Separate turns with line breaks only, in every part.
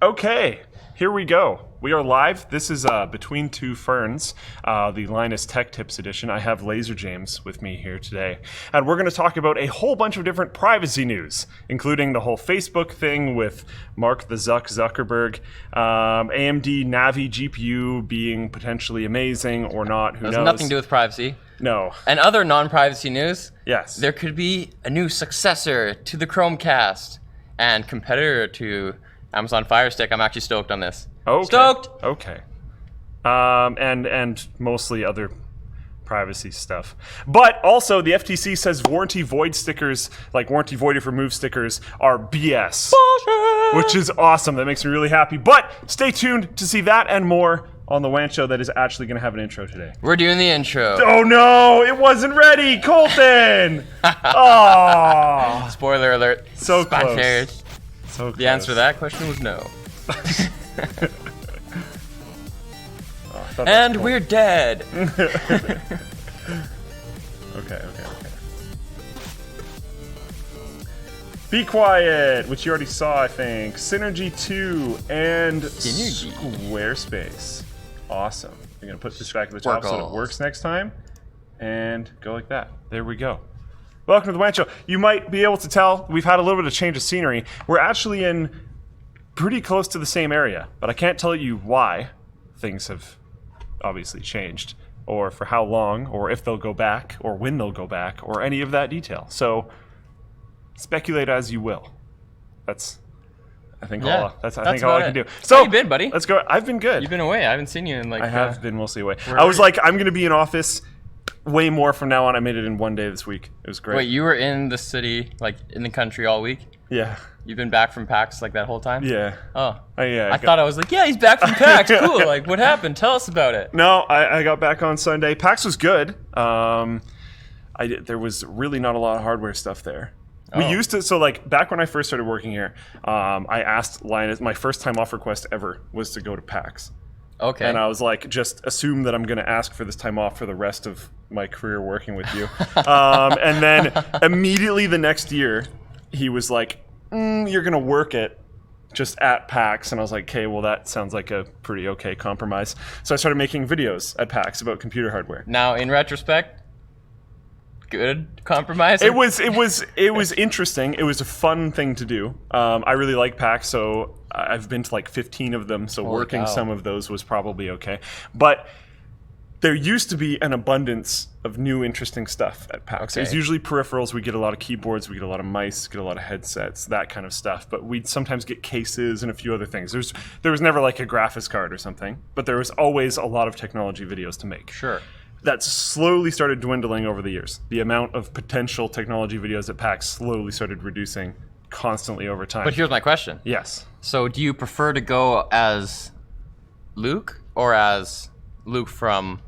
Okay, here we go. We are live. This is Between Two Ferns, the Linus Tech Tips edition. I have Laser James with me here today. And we're going to talk about a whole bunch of different privacy news, including the whole Facebook thing with Mark the Zuckerberg, AMD Navi GPU being potentially amazing or not, who knows.
Has nothing to do with privacy.
No.
And other non-privacy news.
Yes.
There could be a new successor to the Chromecast and competitor to Amazon Fire Stick. I'm actually stoked on this.
Okay.
Stoked!
Okay. And mostly other privacy stuff. But also, the FTC says warranty void stickers, like warranty void if removed stickers, are BS.
Bullshit!
Which is awesome. That makes me really happy. But stay tuned to see that and more on the WAN Show that is actually going to have an intro today.
We're doing the intro.
Oh no, it wasn't ready, Colton! Oh,
Spoiler alert.
So close.
Spoilers.
So close.
The answer to that question was no. And
cool.
we're dead.
Okay. Be Quiet, which you already saw, I think. Synergy 2 and
Synergy.
Squarespace. Awesome. You're going to put this back at the top so that it works next time. And go like that. There we go. Welcome to the WAN Show. You might be able to tell we've had a little bit of change of scenery. We're actually in pretty close to the same area, but I can't tell you why things have obviously changed, or for how long, or if they'll go back, or when they'll go back, or any of that detail. So speculate as you will. That's I think all I can do. So
how you been, buddy?
Let's go. I've been good.
You've been away. I haven't seen you in like.
I have been mostly away. I was like, I'm going to be in office way more from now on. I made it in one day this week. It was great.
Wait, you were in the city, like in the country all week?
Yeah.
You've been back from PAX like that whole time?
Yeah.
Oh.
Yeah.
I thought I was like, yeah, he's back from PAX. Cool. Like, what happened? Tell us about it.
No, I got back on Sunday. PAX was good. There was really not a lot of hardware stuff there. We used to, so like back when I first started working here, I asked Linus, my first time off request ever was to go to PAX.
Okay.
And I was like, just assume that I'm going to ask for this time off for the rest of my career working with you. And then immediately the next year, he was like, you're going to work it just at PAX. And I was like, okay, well, that sounds like a pretty okay compromise. So I started making videos at PAX about computer hardware.
Now, in retrospect, good compromise?
It was interesting. It was a fun thing to do. I really like PAX, so I've been to like 15 of them, so working some of those was probably okay. But there used to be an abundance of new interesting stuff at PAX.
Okay.
There's usually peripherals. We get a lot of keyboards, we get a lot of mice, get a lot of headsets, that kind of stuff. But we'd sometimes get cases and a few other things. There was never like a graphics card or something, but there was always a lot of technology videos to make.
Sure.
That slowly started dwindling over the years. The amount of potential technology videos at PAX slowly started reducing constantly over time.
But here's my question.
Yes.
So do you prefer to go as Luke or as Luke from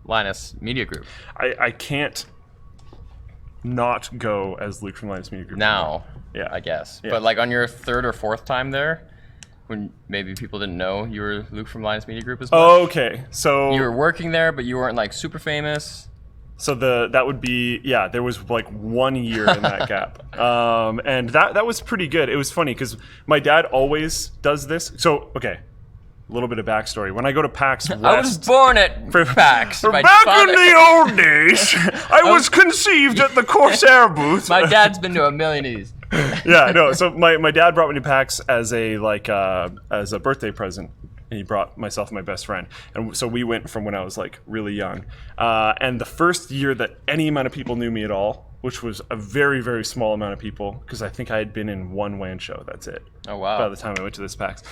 Linus Media Group?
I can't not go as Luke from Linus Media Group.
Now,
yeah.
I guess.
Yeah.
But like on your third or fourth time there, when maybe people didn't know you were Luke from Linus Media Group as much.
Okay, so
you were working there, but you weren't like super famous.
So that would be, yeah, there was like 1 year in that gap. And that was pretty good. It was funny because my dad always does this. So, okay, a little bit of backstory. When I go to PAX West...
I was born at PAX.
Back in the old days, I was conceived at the Corsair booth.
My dad's been to a million of these.
Yeah, no. So my dad brought me to PAX as a birthday present. He brought myself and my best friend, and so we went from when I was like really young. And the first year that any amount of people knew me at all, which was a very, very small amount of people, because I think I had been in one WAN show. That's it.
Oh wow!
By the time I went to this PAX,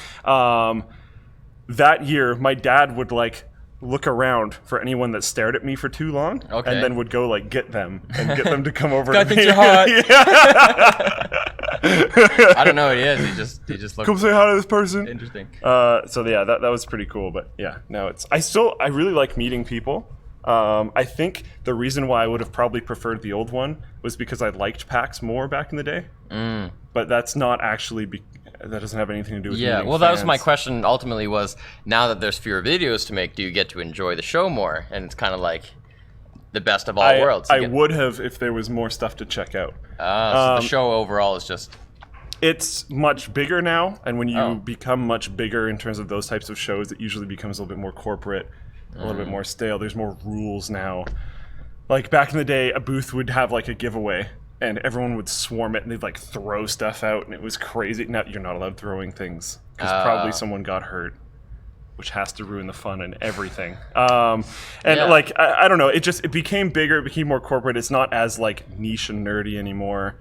that year my dad would like look around for anyone that stared at me for too long, and then would go like get them and get them to come over.
I think you're hot. I don't know who he is. He just looks.
Come say hi to this person.
Interesting.
So yeah, that was pretty cool. But yeah, now I really like meeting people. I think the reason why I would have probably preferred the old one was because I liked PAX more back in the day. But that's not actually. That doesn't have anything to do with meeting
well, that was
fans.
my question ultimately was, now that there's fewer videos to make, do you get to enjoy the show more? And it's kind of like the best of all worlds.
I would have if there was more stuff to check out.
So the show overall is just
It's much bigger now, and when you become much bigger in terms of those types of shows, it usually becomes a little bit more corporate, a little bit more stale. There's more rules now. Like back in the day, a booth would have like a giveaway, and everyone would swarm it, and they'd like throw stuff out, and it was crazy. Now you're not allowed throwing things because probably someone got hurt, which has to ruin the fun and everything. Like I don't know, it became bigger, it became more corporate. It's not as like niche and nerdy anymore.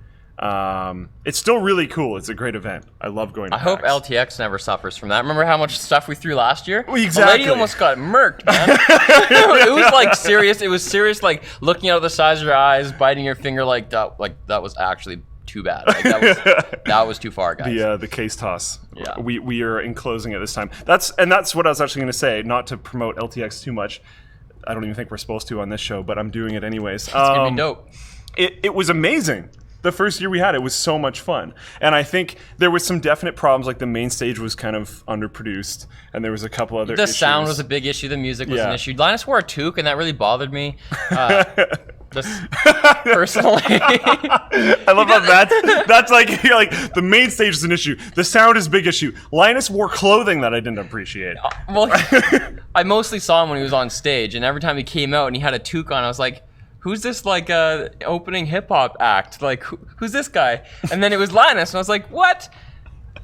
It's still really cool. It's a great event. I love going to
I hope LTX never suffers from that. Remember how much stuff we threw last year?
Well, exactly.
The lady almost got murked, man. It was like serious. It was serious, like looking out of the sides of your eyes, biting your finger like that. Like that was actually too bad. Like, that was too far, guys.
The case toss.
Yeah.
We are enclosing at this time. That's what I was actually going to say. Not to promote LTX too much. I don't even think we're supposed to on this show, but I'm doing it anyways.
It's gonna be dope.
It was amazing. The first year we had it was so much fun. And I think there was some definite problems, like the main stage was kind of underproduced, and there was a couple other issues.
The sound was a big issue, the music was an issue. Linus wore a toque, and that really bothered me. Just personally.
I love how that's like, you're like, the main stage is an issue. The sound is a big issue. Linus wore clothing that I didn't appreciate.
Well, I mostly saw him when he was on stage, and every time he came out and he had a toque on, I was like, who's this, like, opening hip-hop act? Like, who's this guy? And then it was Linus, and I was like, what?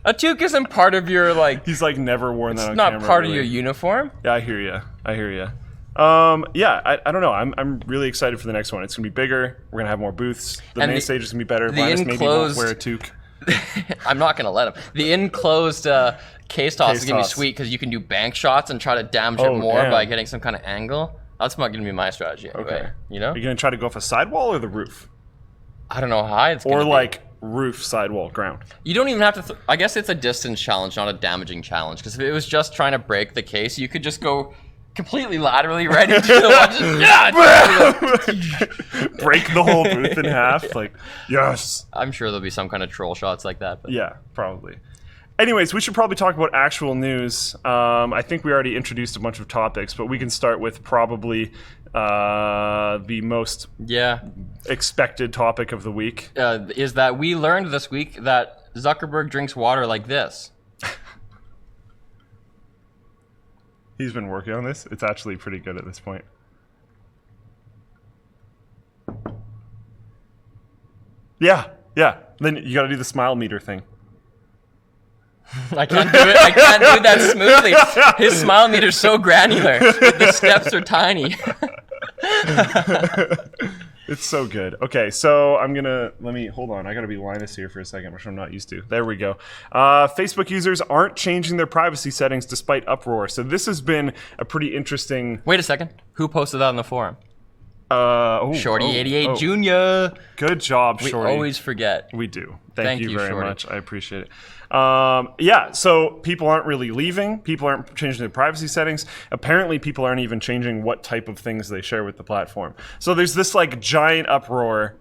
A toque isn't part of your, like...
He's, like, never worn that on
camera. It's not part
really.
of your uniform?
Yeah, I hear you. I don't know. I'm really excited for the next one. It's going to be bigger. We're going to have more booths. The main stage is going to be better. Linus maybe won't wear a toque.
I'm not going to let him. The enclosed case toss is going to be sweet because you can do bank shots and try to damage it more by getting some kind of angle. That's not going to be my strategy anyway.
Okay.
You know?
Are you going to try to go off a sidewall or the roof?
I don't know how high it's going to be.
Or like roof, sidewall, ground.
You don't even have to... I guess it's a distance challenge, not a damaging challenge. Because if it was just trying to break the case, you could just go completely laterally right into the wall.
Break the whole booth in half. Like, yes.
I'm sure there'll be some kind of troll shots like that. But.
Yeah, probably. Anyways, we should probably talk about actual news. I think we already introduced a bunch of topics, but we can start with probably the most expected topic of the week.
Is that we learned this week that Zuckerberg drinks water like this.
He's been working on this. It's actually pretty good at this point. Yeah. Then you got to do the smile meter thing.
I can't do it. I can't do that smoothly. His smile meter's so granular. The steps are tiny.
It's so good. Okay, so hold on. I gotta be Linus here for a second, which I'm not used to. There we go. Facebook users aren't changing their privacy settings despite uproar. So this has been a pretty interesting...
Wait a second. Who posted that on the forum? Shorty88 Jr.
Good job, Shorty.
We always forget.
We do. Thank you very
Shorty.
much. I appreciate it. So people aren't really leaving. People aren't changing their privacy settings. Apparently, people aren't even changing what type of things they share with the platform. So there's this like giant uproar.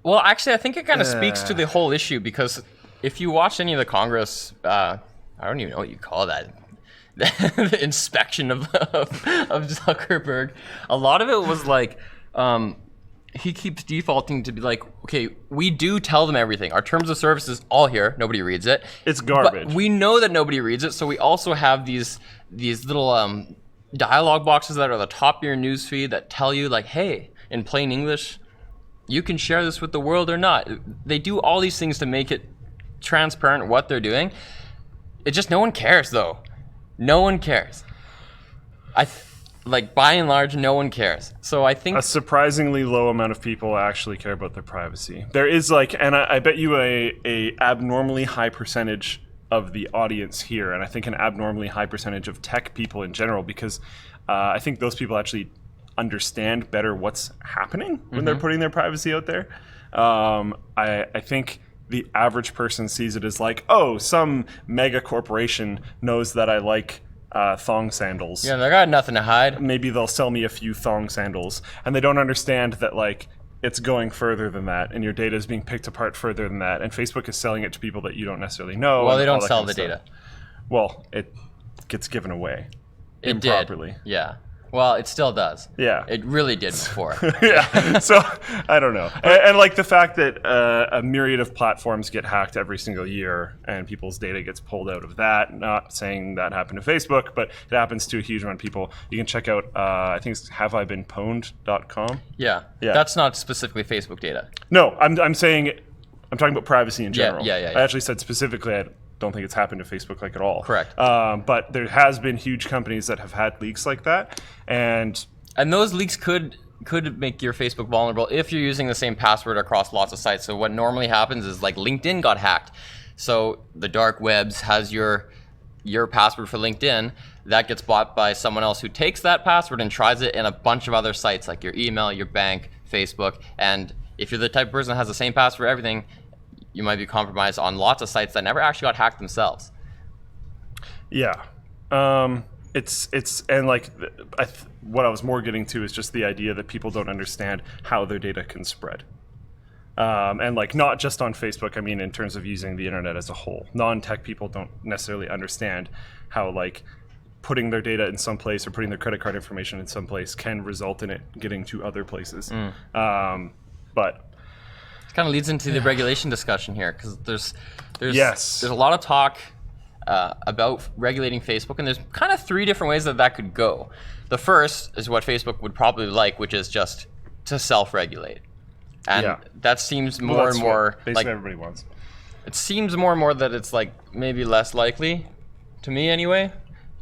Well, actually, I think it kind of speaks to the whole issue because if you watch any of the Congress, I don't even know what you call that. The inspection of Zuckerberg, a lot of it was like he keeps defaulting to be like, okay, we do tell them everything. Our terms of service is all here. Nobody reads it.
It's garbage.
But we know that nobody reads it, so we also have these little dialogue boxes that are at the top of your newsfeed that tell you like, hey, in plain English, you can share this with the world or not. They do all these things to make it transparent what they're doing. It just no one cares though. No one cares. Like by and large, no one cares. So I think
a surprisingly low amount of people actually care about their privacy. There is like, and I bet you a abnormally high percentage of the audience here, and I think an abnormally high percentage of tech people in general, because I think those people actually understand better what's happening when they're putting their privacy out there. I think the average person sees it as like, oh, some mega corporation knows that I like thong sandals.
Yeah, they got nothing to hide.
Maybe they'll sell me a few thong sandals. And they don't understand that like it's going further than that, and your data is being picked apart further than that. And Facebook is selling it to people that you don't necessarily know.
Well, they don't sell the data.
Well, it gets given away
improperly.
Did.
Yeah. Well, it still does.
Yeah.
It really did before.
Yeah. So I don't know. And like the fact that a myriad of platforms get hacked every single year and people's data gets pulled out of that, not saying that happened to Facebook, but it happens to a huge amount of people. You can check out, I think it's haveibeenpwned.com.
Yeah. That's not specifically Facebook data.
No, I'm talking about privacy in general.
Yeah.
I actually said specifically, I don't think it's happened to Facebook like at all.
Correct.
But there has been huge companies that have had leaks like that, and
those leaks could make your Facebook vulnerable if you're using the same password across lots of sites. So what normally happens is like LinkedIn got hacked. So the dark webs has your password for LinkedIn. That gets bought by someone else who takes that password and tries it in a bunch of other sites like your email, your bank, Facebook. And if you're the type of person that has the same password for everything, you might be compromised on lots of sites that never actually got hacked themselves.
Yeah. It's and like what I was more getting to is just the idea that people don't understand how their data can spread. And like not just on Facebook, I mean in terms of using the internet as a whole. Non-tech people don't necessarily understand how like putting their data in some place or putting their credit card information in some place can result in it getting to other places. But
it kind of leads into the regulation discussion here, because there's a lot of talk about regulating Facebook, and there's kind of 3 different ways that could go. The first is what Facebook would probably like, which is just to self-regulate, and that seems more and more
like everybody wants.
It seems more and more that it's like maybe less likely, to me anyway,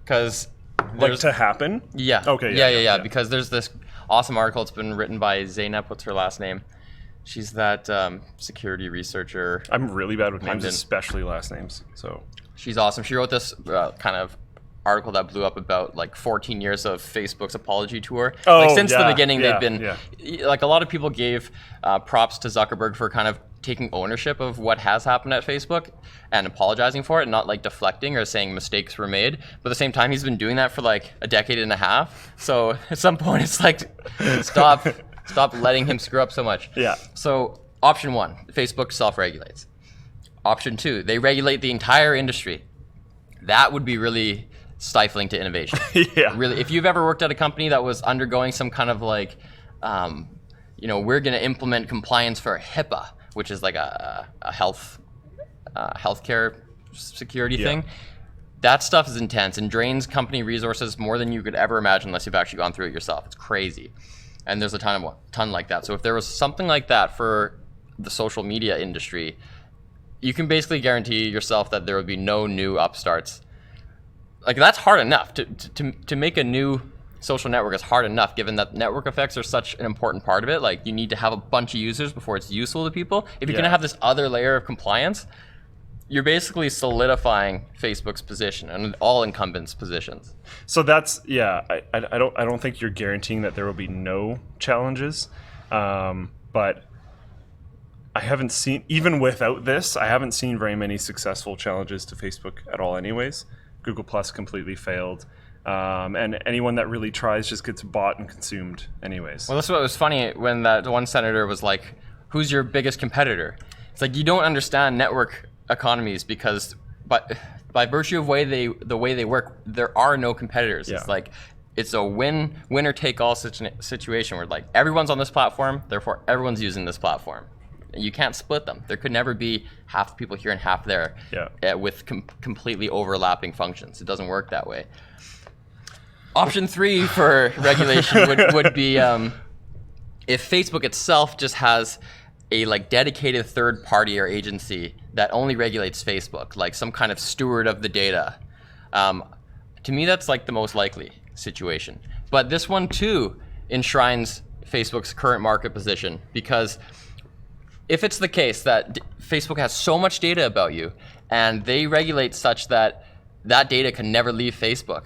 because
like to happen.
Yeah.
Okay.
Yeah. Because there's this awesome article. It's been written by Zainab. What's her last name? She's that security researcher.
I'm really bad with names, especially last names. So
she's awesome. She wrote this kind of article that blew up about like 14 years of Facebook's apology tour. Since the beginning, they've been like a lot of people gave props to Zuckerberg for kind of taking ownership of what has happened at Facebook and apologizing for it, not like deflecting or saying mistakes were made. But at the same time, he's been doing that for like a decade and a half. So at some point, it's like Stop letting him screw up so much.
Yeah.
So option 1, Facebook self-regulates. Option 2, they regulate the entire industry. That would be really stifling to innovation.
Yeah.
Really, if you've ever worked at a company that was undergoing some kind of like, we're going to implement compliance for HIPAA, which is like a healthcare security thing. That stuff is intense and drains company resources more than you could ever imagine unless you've actually gone through it yourself. It's crazy. And there's a ton like that. So if there was something like that for the social media industry, you can basically guarantee yourself that there would be no new upstarts. Like that's hard enough to make a new social network is hard enough, given that network effects are such an important part of it. Like you need to have a bunch of users before it's useful to people. If you're gonna have this other layer of compliance, you're basically solidifying Facebook's position and all incumbents' positions.
So that's I don't think you're guaranteeing that there will be no challenges, but I haven't seen, even without this, I haven't seen very many successful challenges to Facebook at all. Anyways, Google Plus completely failed, and anyone that really tries just gets bought and consumed. Anyways.
Well, that's what was funny when that one senator was like, "Who's your biggest competitor?" It's like you don't understand network economies because by virtue of the way they work, there are no competitors. It's like it's a winner take all situation where like everyone's on this platform, therefore everyone's using this platform. You can't split them. There could never be half the people here and half there with completely overlapping functions. It doesn't work that way. Option 3 for regulation would be if Facebook itself just has a like dedicated third party or agency that only regulates Facebook, like some kind of steward of the data. To me, that's like the most likely situation. But this one too enshrines Facebook's current market position, because if it's the case that Facebook has so much data about you and they regulate such that that data can never leave Facebook,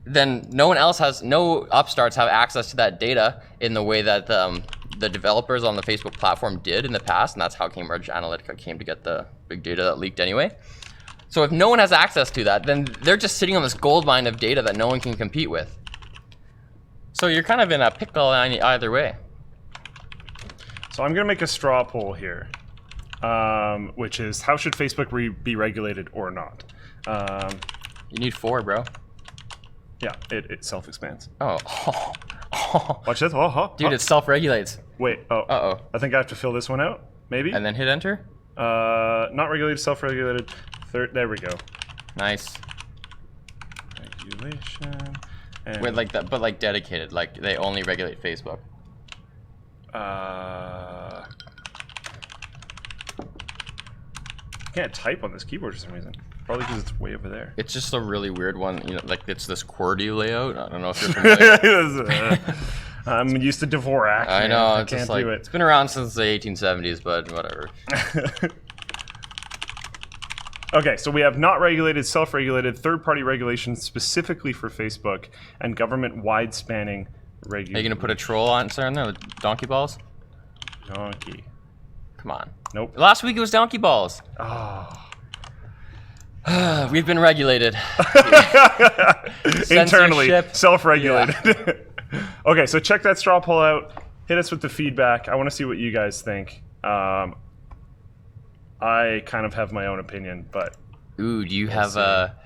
then no upstarts have access to that data in the way that the developers on the Facebook platform did in the past, and that's how Cambridge Analytica came to get the big data that leaked anyway. So if no one has access to that, then they're just sitting on this gold mine of data that no one can compete with. So you're kind of in a pickle either way.
So I'm going to make a straw poll here, which is how should Facebook be regulated or not?
You need 4, bro.
Yeah, it self-expands.
Oh.
Watch this. Oh,
Dude, it self-regulates.
Wait. Oh.
Uh-oh.
I think I have to fill this one out. Maybe.
And then hit enter?
Not regulated, self-regulated. There we go.
Nice.
Regulation. And
Wait, like that, but like dedicated, like they only regulate Facebook.
Can't type on this keyboard for some reason. Probably because it's way over there.
It's just a really weird one, you know, like it's this QWERTY layout. I don't know if you're familiar.
I'm used to Dvorak.
I know,
I
it's
can't
just like,
do it.
it's been around since the 1870s, but whatever.
Okay, so we have not regulated, self-regulated, third-party regulation specifically for Facebook, and government-wide spanning regulation.
Are you gonna put a troll answer in there with donkey balls?
Donkey.
Come on.
Nope.
Last week it was donkey balls.
Oh.
We've been regulated.
Internally,
Censorship.
self-regulated. Yeah. Okay, so check that straw poll out. Hit us with the feedback. I want to see what you guys think. I kind of have my own opinion, but...
Ooh, do you have a...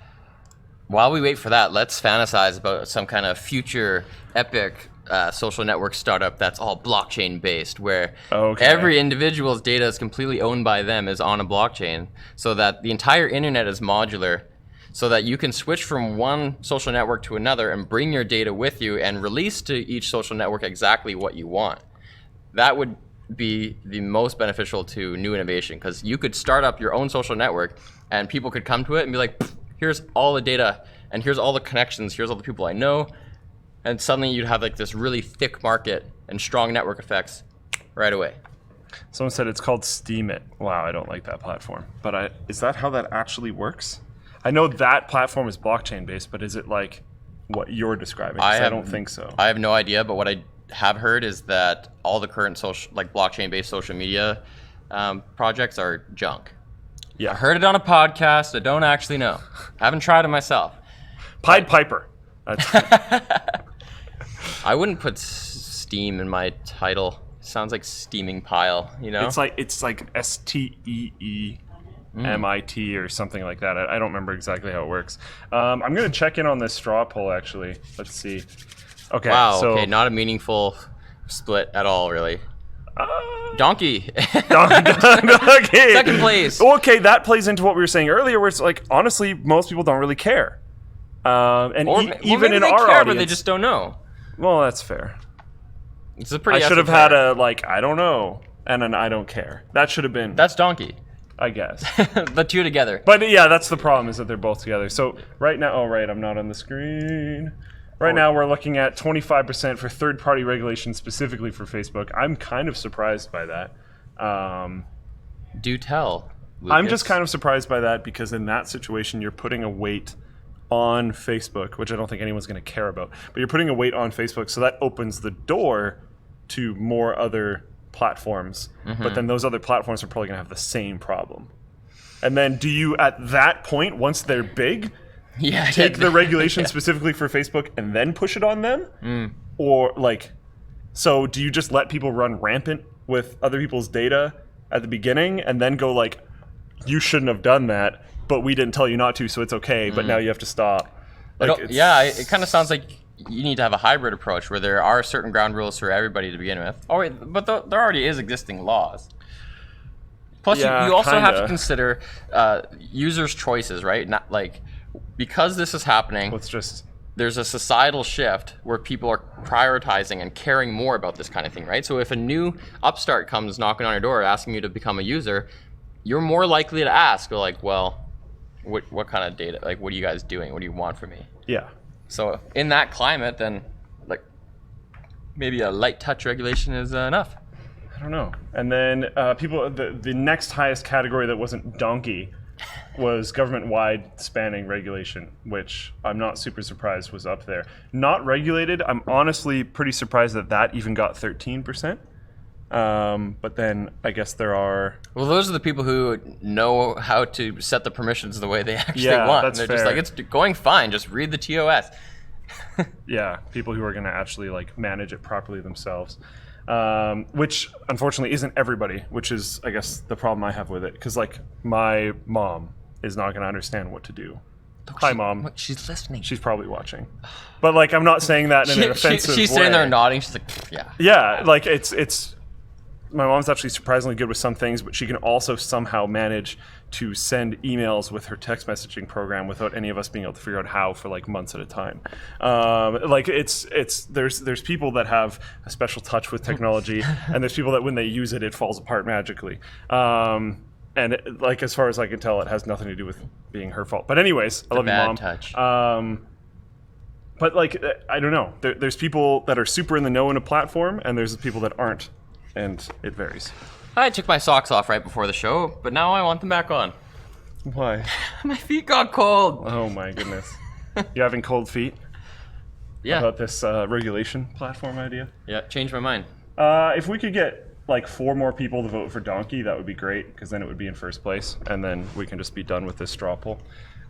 While we wait for that, let's fantasize about some kind of future epic social network startup that's all blockchain based, where every individual's data is completely owned by them, is on a blockchain, so that the entire internet is modular, so that you can switch from one social network to another and bring your data with you and release to each social network exactly what you want. That would be the most beneficial to new innovation, because you could start up your own social network and people could come to it and be like, here's all the data and here's all the connections, here's all the people I know, and suddenly you'd have like this really thick market and strong network effects right away.
Someone said it's called Steemit. Wow, I don't like that platform. But is that how that actually works? I know that platform is blockchain based, but is it like what you're describing? I don't think so.
I have no idea, but what I have heard is that all the current social, like blockchain-based social media projects are junk.
Yeah,
I heard it on a podcast. I don't actually know. I haven't tried it myself.
Pied Piper.
I wouldn't put Steam in my title. It sounds like steaming pile, you know?
It's like STEEMIT or something like that. I don't remember exactly how it works. I'm going to check in on this straw poll, actually. Let's see. Okay.
Wow,
so,
okay, not a meaningful split at all, really. Donkey.
Donkey.
Second place.
Okay, that plays into what we were saying earlier, where it's like, honestly, most people don't really care. And even in our audience,
but they just don't know.
Well, that's fair.
It's a pretty.
I should have had a I don't know, and an I don't care. That should have been.
That's Donkey.
I guess.
The two together.
But yeah, that's the problem, is that they're both together. So right now, I'm not on the screen. Right now, we're looking at 25% for third-party regulation specifically for Facebook. I'm kind of surprised by that.
Do tell, Lucas.
I'm just kind of surprised by that, because in that situation, you're putting a weight on Facebook, which I don't think anyone's going to care about. But you're putting a weight on Facebook, so that opens the door to more other platforms. Mm-hmm. But then those other platforms are probably going to have the same problem. And then do you, at that point, once they're big... take the regulation specifically for Facebook and then push it on them? Or so do you just let people run rampant with other people's data at the beginning and then go you shouldn't have done that, but we didn't tell you not to, so it's okay, but now you have to stop?
It kind of sounds like you need to have a hybrid approach where there are certain ground rules for everybody to begin with. Oh wait, but there already is existing laws. Plus, you also have to consider users' choices, right? Not because this is happening, there's a societal shift where people are prioritizing and caring more about this kind of thing, right? So if a new upstart comes knocking on your door asking you to become a user, you're more likely to ask, well, what kind of data, what are you guys doing? What do you want from me?
Yeah.
So in that climate, then maybe a light touch regulation is enough.
I don't know. And then the next highest category that wasn't donkey was government-wide spanning regulation, which I'm not super surprised was up there. Not regulated, I'm honestly pretty surprised that even got 13%. But then I guess there are... Well,
those are the people who know how to set the permissions the way they actually want.
That's
They're
fair.
Just it's going fine, just read the TOS.
Yeah, people who are going to actually manage it properly themselves. Which unfortunately isn't everybody, which is, I guess, the problem I have with it. Because my mom is not going to understand what to do. Hi, Mom.
She's listening.
She's probably watching. But, like, I'm not saying that in an offensive
she's
way.
sitting there nodding. She's like, yeah.
Yeah, like, it's... My mom's actually surprisingly good with some things, but she can also somehow manage to send emails with her text messaging program without any of us being able to figure out how for like months at a time. Like there's people that have a special touch with technology, and there's people that when they use it, it falls apart magically. And like as far as I can tell, it has nothing to do with being her fault. But anyways, I love you, Mom.
Touch.
But like I don't know. There's people that are super in the know in a platform, and there's people that aren't. And it varies.
I took my socks off right before the show, but now I want them back on.
Why?
My feet got cold.
Oh my goodness. You having cold feet?
Yeah.
About this regulation platform idea?
Yeah, changed my mind.
If we could get like 4 more people to vote for Donkey, that would be great, because then it would be in first place, and then we can just be done with this straw poll.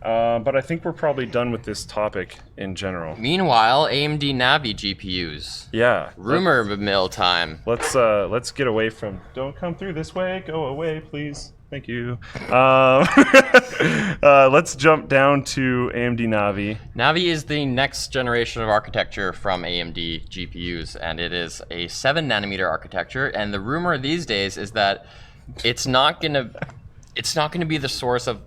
But I think we're probably done with this topic in general.
Meanwhile, AMD Navi GPUs.
Yeah.
Rumor mill time.
Let's get away from. Don't come through this way. Go away, please. Thank you. Let's jump down to AMD Navi.
Navi is the next generation of architecture from AMD GPUs, and it is a 7-nanometer architecture. And the rumor these days is that it's not gonna be the source of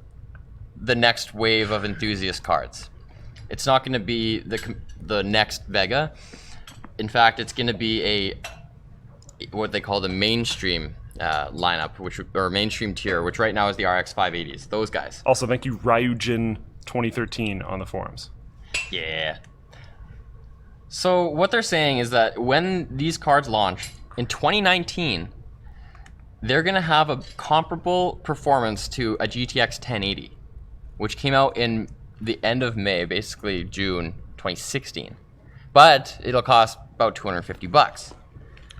the next wave of enthusiast cards. It's not going to be the next Vega. In fact, it's going to be what they call the mainstream lineup, or mainstream tier, which right now is the RX 580s. Those guys.
Also, thank you, Ryujin 2013 on the forums.
Yeah. So what they're saying is that when these cards launch in 2019, they're going to have a comparable performance to a GTX 1080. Which came out in the end of May, basically June 2016. But it'll cost about $250.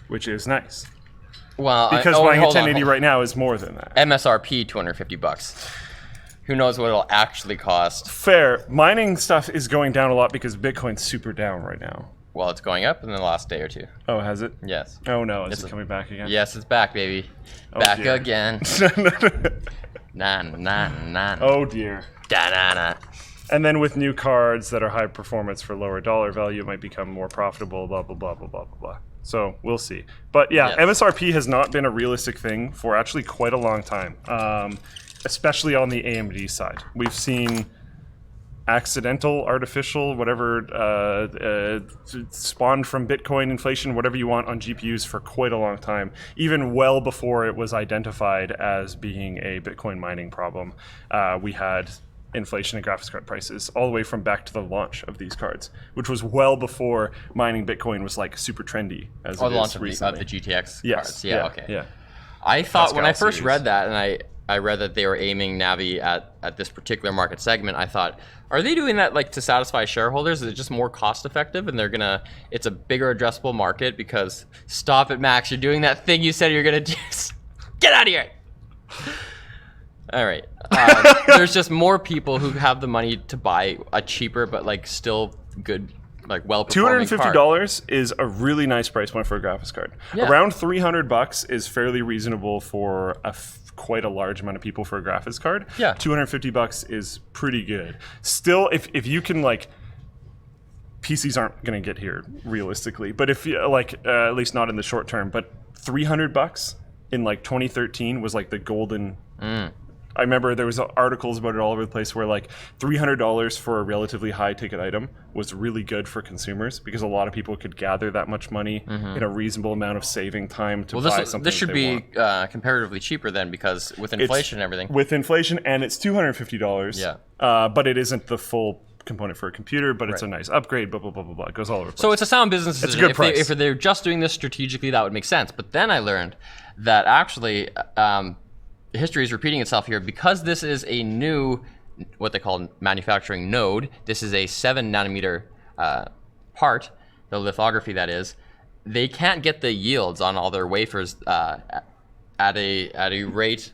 Which is nice.
Well,
because buying a 1080 right now is more than that.
MSRP $250. Who knows what it'll actually cost?
Fair. Mining stuff is going down a lot because Bitcoin's super down right now.
Well, it's going up in the last day or two.
Oh, has it?
Yes.
Oh no, is it coming back again?
Yes, it's back, baby.
Oh,
back
dear.
again. Nah.
Oh dear.
Da-na-na.
And then with new cards that are high performance for lower dollar value, it might become more profitable, blah, blah, blah, blah, blah, blah, blah. So we'll see. But yeah, yes. MSRP has not been a realistic thing for actually quite a long time, especially on the AMD side. We've seen accidental, artificial, whatever, spawned from Bitcoin inflation, whatever you want on GPUs for quite a long time, even well before it was identified as being a Bitcoin mining problem. We had inflation in graphics card prices all the way from back to the launch of these cards, which was well before mining Bitcoin was like super trendy as it
the launch
is
of
recently.
The GTX
yes.
cards. Yeah, okay.
Yeah.
I thought
Pascal
when I first
series.
read that, and I read that they were aiming Navi at this particular market segment, I thought, are they doing that like to satisfy shareholders? Is it just more cost effective and it's a bigger addressable market? Because stop it, Max, you're doing that thing you said you're gonna do. Get out of here. All right. There's just more people who have the money to buy a cheaper but like still good, like well-performing card.
$250 is a really nice price point for a graphics card.
Yeah.
Around $300 is fairly reasonable for quite a large amount of people for a graphics card.
Yeah.
$250 is pretty good. Still, if you can like, PCs aren't going to get here realistically, but if you like, at least not in the short term, but $300 in like 2013 was like the golden. I remember there was articles about it all over the place where like $300 for a relatively high ticket item was really good for consumers because a lot of people could gather that much money in a reasonable amount of saving time to buy something.
This should be comparatively cheaper then, because with inflation and everything.
With inflation, and it's $250.
Yeah.
But it isn't the full component for a computer, but it's a nice upgrade, blah, blah, blah, blah, blah. It goes all over the place.
So it's a sound business decision.
It's a good price.
If they're just doing this strategically, that would make sense. But then I learned that actually history is repeating itself here, because this is a new, what they call manufacturing node. This is a 7-nanometer part, the lithography that is. They can't get the yields on all their wafers at a rate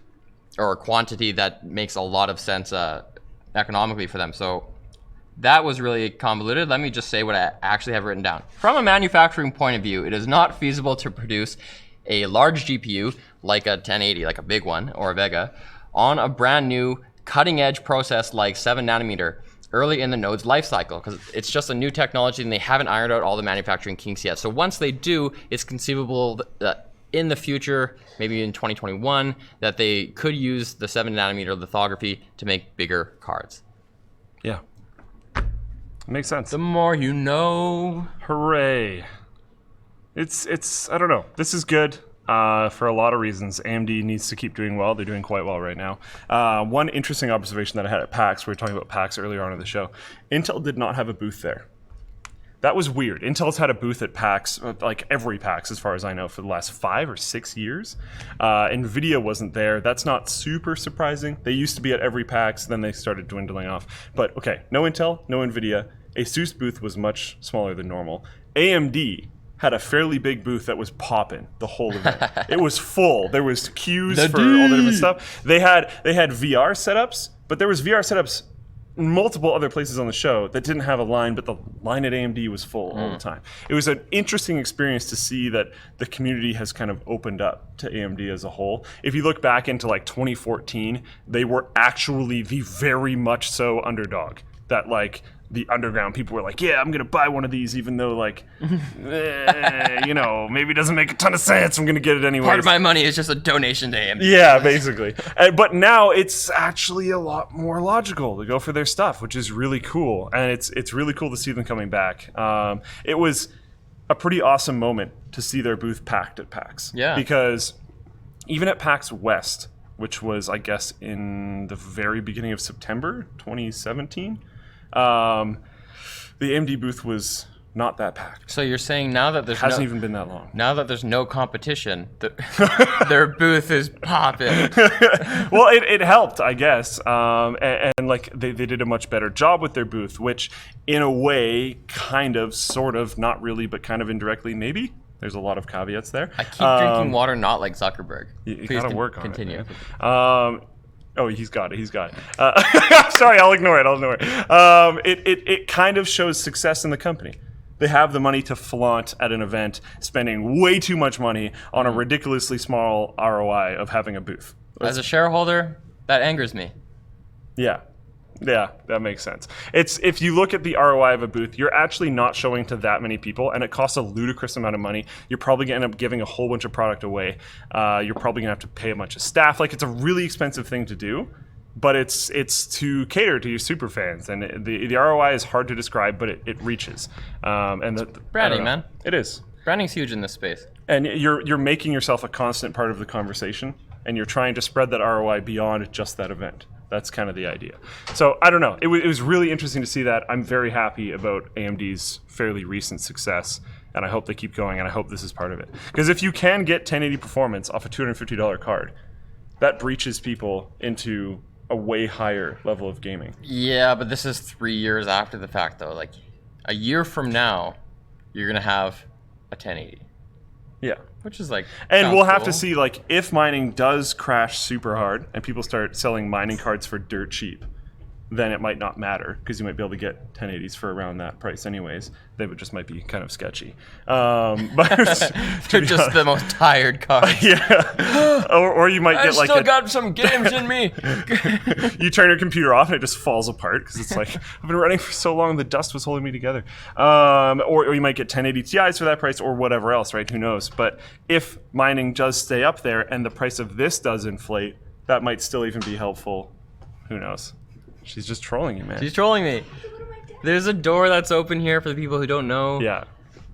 or a quantity that makes a lot of sense economically for them. So that was really convoluted. Let me just say what I actually have written down. From a manufacturing point of view, it is not feasible to produce a large GPU like a 1080, like a big one, or a Vega, on a brand new cutting edge process like 7-nanometer early in the node's life cycle because it's just a new technology and they haven't ironed out all the manufacturing kinks yet. So once they do, it's conceivable that in the future, maybe in 2021, that they could use the 7nm lithography to make bigger cards.
Yeah. Makes sense.
The more you know.
Hooray. It's I don't know. This is good for a lot of reasons. AMD needs to keep doing well. They're doing quite well right now. One interesting observation that I had at PAX, we were talking about PAX earlier on in the show, Intel did not have a booth there. That was weird. Intel's had a booth at PAX, like every PAX as far as I know, for the last 5 or 6 years. NVIDIA wasn't there. That's not super surprising. They used to be at every PAX, then they started dwindling off. But okay, no Intel, no NVIDIA. ASUS booth was much smaller than normal. AMD had a fairly big booth that was popping the whole event. It was full. There was queues for all the different stuff. They had VR setups, but there was VR setups multiple other places on the show that didn't have a line, but the line at AMD was full all the time. It was an interesting experience to see that the community has kind of opened up to AMD as a whole. If you look back into like 2014, they were actually the very much so underdog. That like the underground people were like, yeah, I'm gonna buy one of these even though like, you know, maybe it doesn't make a ton of sense. I'm gonna get it anyway.
Part of my money is just a donation to AMD.
Yeah, basically. But now it's actually a lot more logical to go for their stuff, which is really cool. And it's really cool to see them coming back. It was a pretty awesome moment to see their booth packed at PAX.
Yeah.
Because even at PAX West, which was, I guess, in the very beginning of September 2017, the AMD booth was not that packed.
So you're saying now that there's
hasn't even been that long.
Now that there's no competition, their booth is popping.
Well, it helped, I guess, and like they did a much better job with their booth, which in a way, kind of, sort of, not really, but kind of indirectly, maybe. There's a lot of caveats there.
I keep drinking water, not like Zuckerberg.
You gotta work on
continue.
it. Oh, he's got it. Sorry, I'll ignore it. It kind of shows success in the company. They have the money to flaunt at an event, spending way too much money on a ridiculously small ROI of having a booth.
As a shareholder, that angers me.
Yeah, that makes sense. It's if you look at the ROI of a booth, you're actually not showing to that many people, and it costs a ludicrous amount of money. You're probably going to end up giving a whole bunch of product away. You're probably going to have to pay a bunch of staff. Like, it's a really expensive thing to do, but it's to cater to your super fans, and the ROI is hard to describe, but it reaches.
Branding, man.
It is.
Branding's huge in this space.
And you're making yourself a constant part of the conversation, and you're trying to spread that ROI beyond just that event. That's kind of the idea. So I don't know. It was really interesting to see that. I'm very happy about AMD's fairly recent success, and I hope they keep going, and I hope this is part of it. Because if you can get 1080 performance off a $250 card, that breaches people into a way higher level of gaming.
Yeah, but this is 3 years after the fact, though. Like, a year from now, you're going to have a 1080.
Yeah.
Which is like,
and we'll have to see, like, if mining does crash super hard and people start selling mining cards for dirt cheap, then it might not matter because you might be able to get 1080s for around that price anyways. They would just might be kind of sketchy. But
they're just the most tired cards.
Yeah. Or you might get like
I still got some games in me.
You turn your computer off and it just falls apart because it's like, I've been running for so long, the dust was holding me together. Or you might get 1080 Ti's for that price or whatever else, right? Who knows? But if mining does stay up there and the price of this does inflate, that might still even be helpful. Who knows? She's just trolling you, man.
She's trolling me. There's a door that's open here for the people who don't know.
Yeah.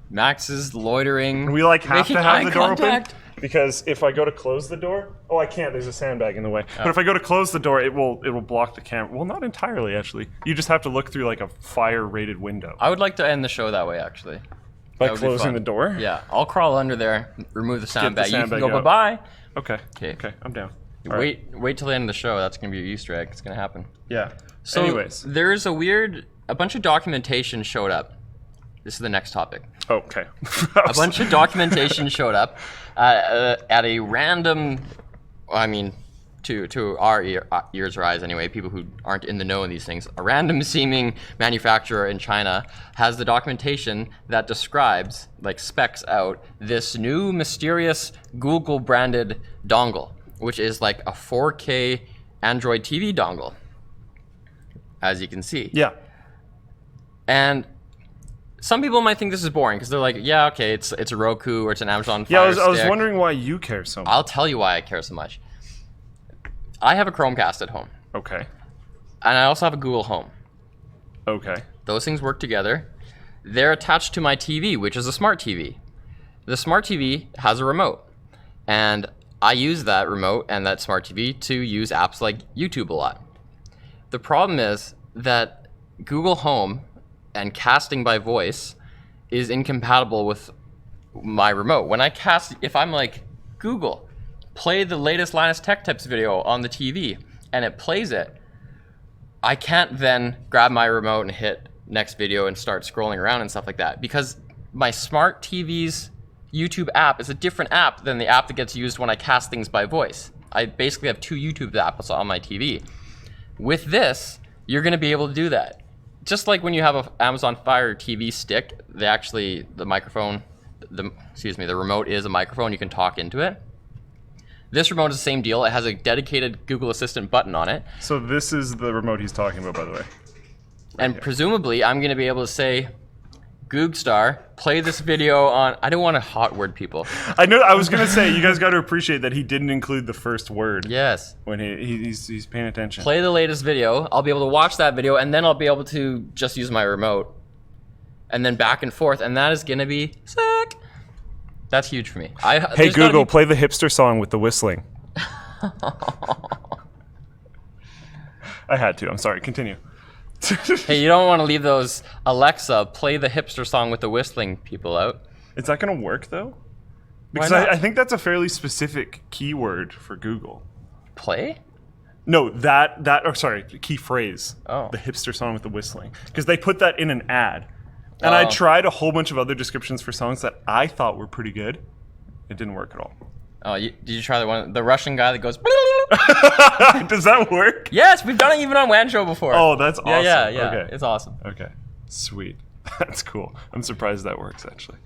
Max is loitering.
We like have to have the door
contact.
open because if I go to close the door, oh, I can't. There's a sandbag in the way. But if I go to close the door, it will block the camera. Well, not entirely actually. You just have to look through like a fire-rated window.
I would like to end the show that way actually.
By closing the door?
Yeah. I'll crawl under there, remove the sandbag. You can go
out.
bye-bye.
Okay. I'm down.
Wait till the end of the show. That's gonna be your Easter egg. It's gonna happen.
Yeah.
So
anyways,
there's a bunch of documentation showed up. This is the next topic.
Okay.
A bunch of documentation showed up at a random. I mean, to our ears or eyes anyway, people who aren't in the know in these things. A random seeming manufacturer in China has the documentation that describes, like specs out, this new mysterious Google branded dongle, which is like a 4K Android TV dongle, as you can see.
Yeah.
And some people might think this is boring because they're like, yeah, okay, it's a Roku or it's an Amazon Fire
Yeah, I was
Stick.
wondering why you care so much.
I'll tell you why I care so much. I have a Chromecast at home.
Okay.
And I also have a Google Home.
Okay.
Those things work together. They're attached to my TV, which is a smart TV. The smart TV has a remote. And I use that remote and that smart TV to use apps like YouTube a lot. The problem is that Google Home and casting by voice is incompatible with my remote. When I cast, if I'm like, Google, play the latest Linus Tech Tips video on the TV, and it plays it, I can't then grab my remote and hit next video and start scrolling around and stuff like that, because my smart TV's YouTube app is a different app than the app that gets used when I cast things by voice. I basically have 2 YouTube apps on my TV. With this, you're gonna be able to do that. Just like when you have an Amazon Fire TV stick, the microphone, the remote is a microphone, you can talk into it. This remote is the same deal. It has a dedicated Google Assistant button on it.
So this is the remote he's talking about, by the way.
And presumably, I'm going to be able to say, Googstar, play this video on... I don't want to hot word people.
I know. I was going to say, you guys got to appreciate that he didn't include the first word.
Yes.
When he's paying attention.
Play the latest video. I'll be able to watch that video, and then I'll be able to just use my remote. And then back and forth, and that is going to be sick. That's huge for me.
Hey, Google, play the hipster song with the whistling. I had to. I'm sorry. Continue.
Hey, you don't want to leave those Alexa, play the hipster song with the whistling people out.
Is that going to work, though? Because
Why not?
I think that's a fairly specific keyword for Google.
Play?
No, key phrase.
Oh.
The hipster song with the whistling. Because they put that in an ad. And I tried a whole bunch of other descriptions for songs that I thought were pretty good. It didn't work at all.
Oh, did you try the Russian guy that goes...
Does that work?
Yes, we've done it even on WAN Show before.
Oh, that's awesome.
Yeah.
Okay.
It's awesome.
Okay. Sweet. That's cool. I'm surprised that works, actually.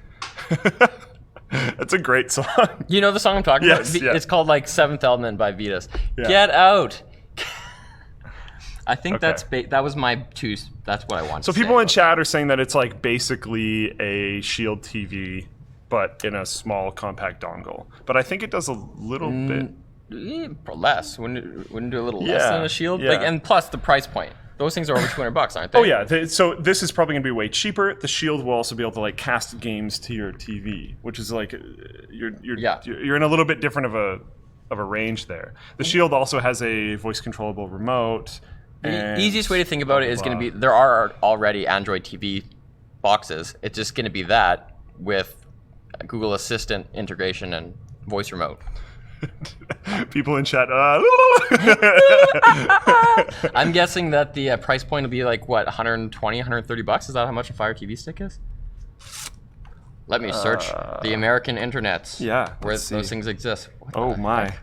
That's a great song.
You know the song I'm talking about?
Yeah.
It's called like Seventh Element by Vitas.
Yeah.
Get out. I think
Okay.
that was my two. That's what I wanted.
So
to say
people in
about
chat are saying that it's like basically a Shield TV, but in a small compact dongle. But I think it does a little bit.
less. Wouldn't do a little less than a Shield?
Yeah.
Like, and plus the price point. Those things are over $200, aren't they?
Oh yeah. So this is probably going to be way cheaper. The Shield will also be able to like cast games to your TV, which is like you're in a little bit different of a range there. The Shield also has a voice controllable remote.
The easiest way to think about it is going to be, there are already Android TV boxes. It's just going to be that with Google Assistant integration and voice remote.
People in chat.
I'm guessing that the price point will be like, what, 120, 130 bucks? Is that how much a Fire TV stick is? Let me search the American internets.
Yeah,
where
let's
those
see.
things exist.
Oh my.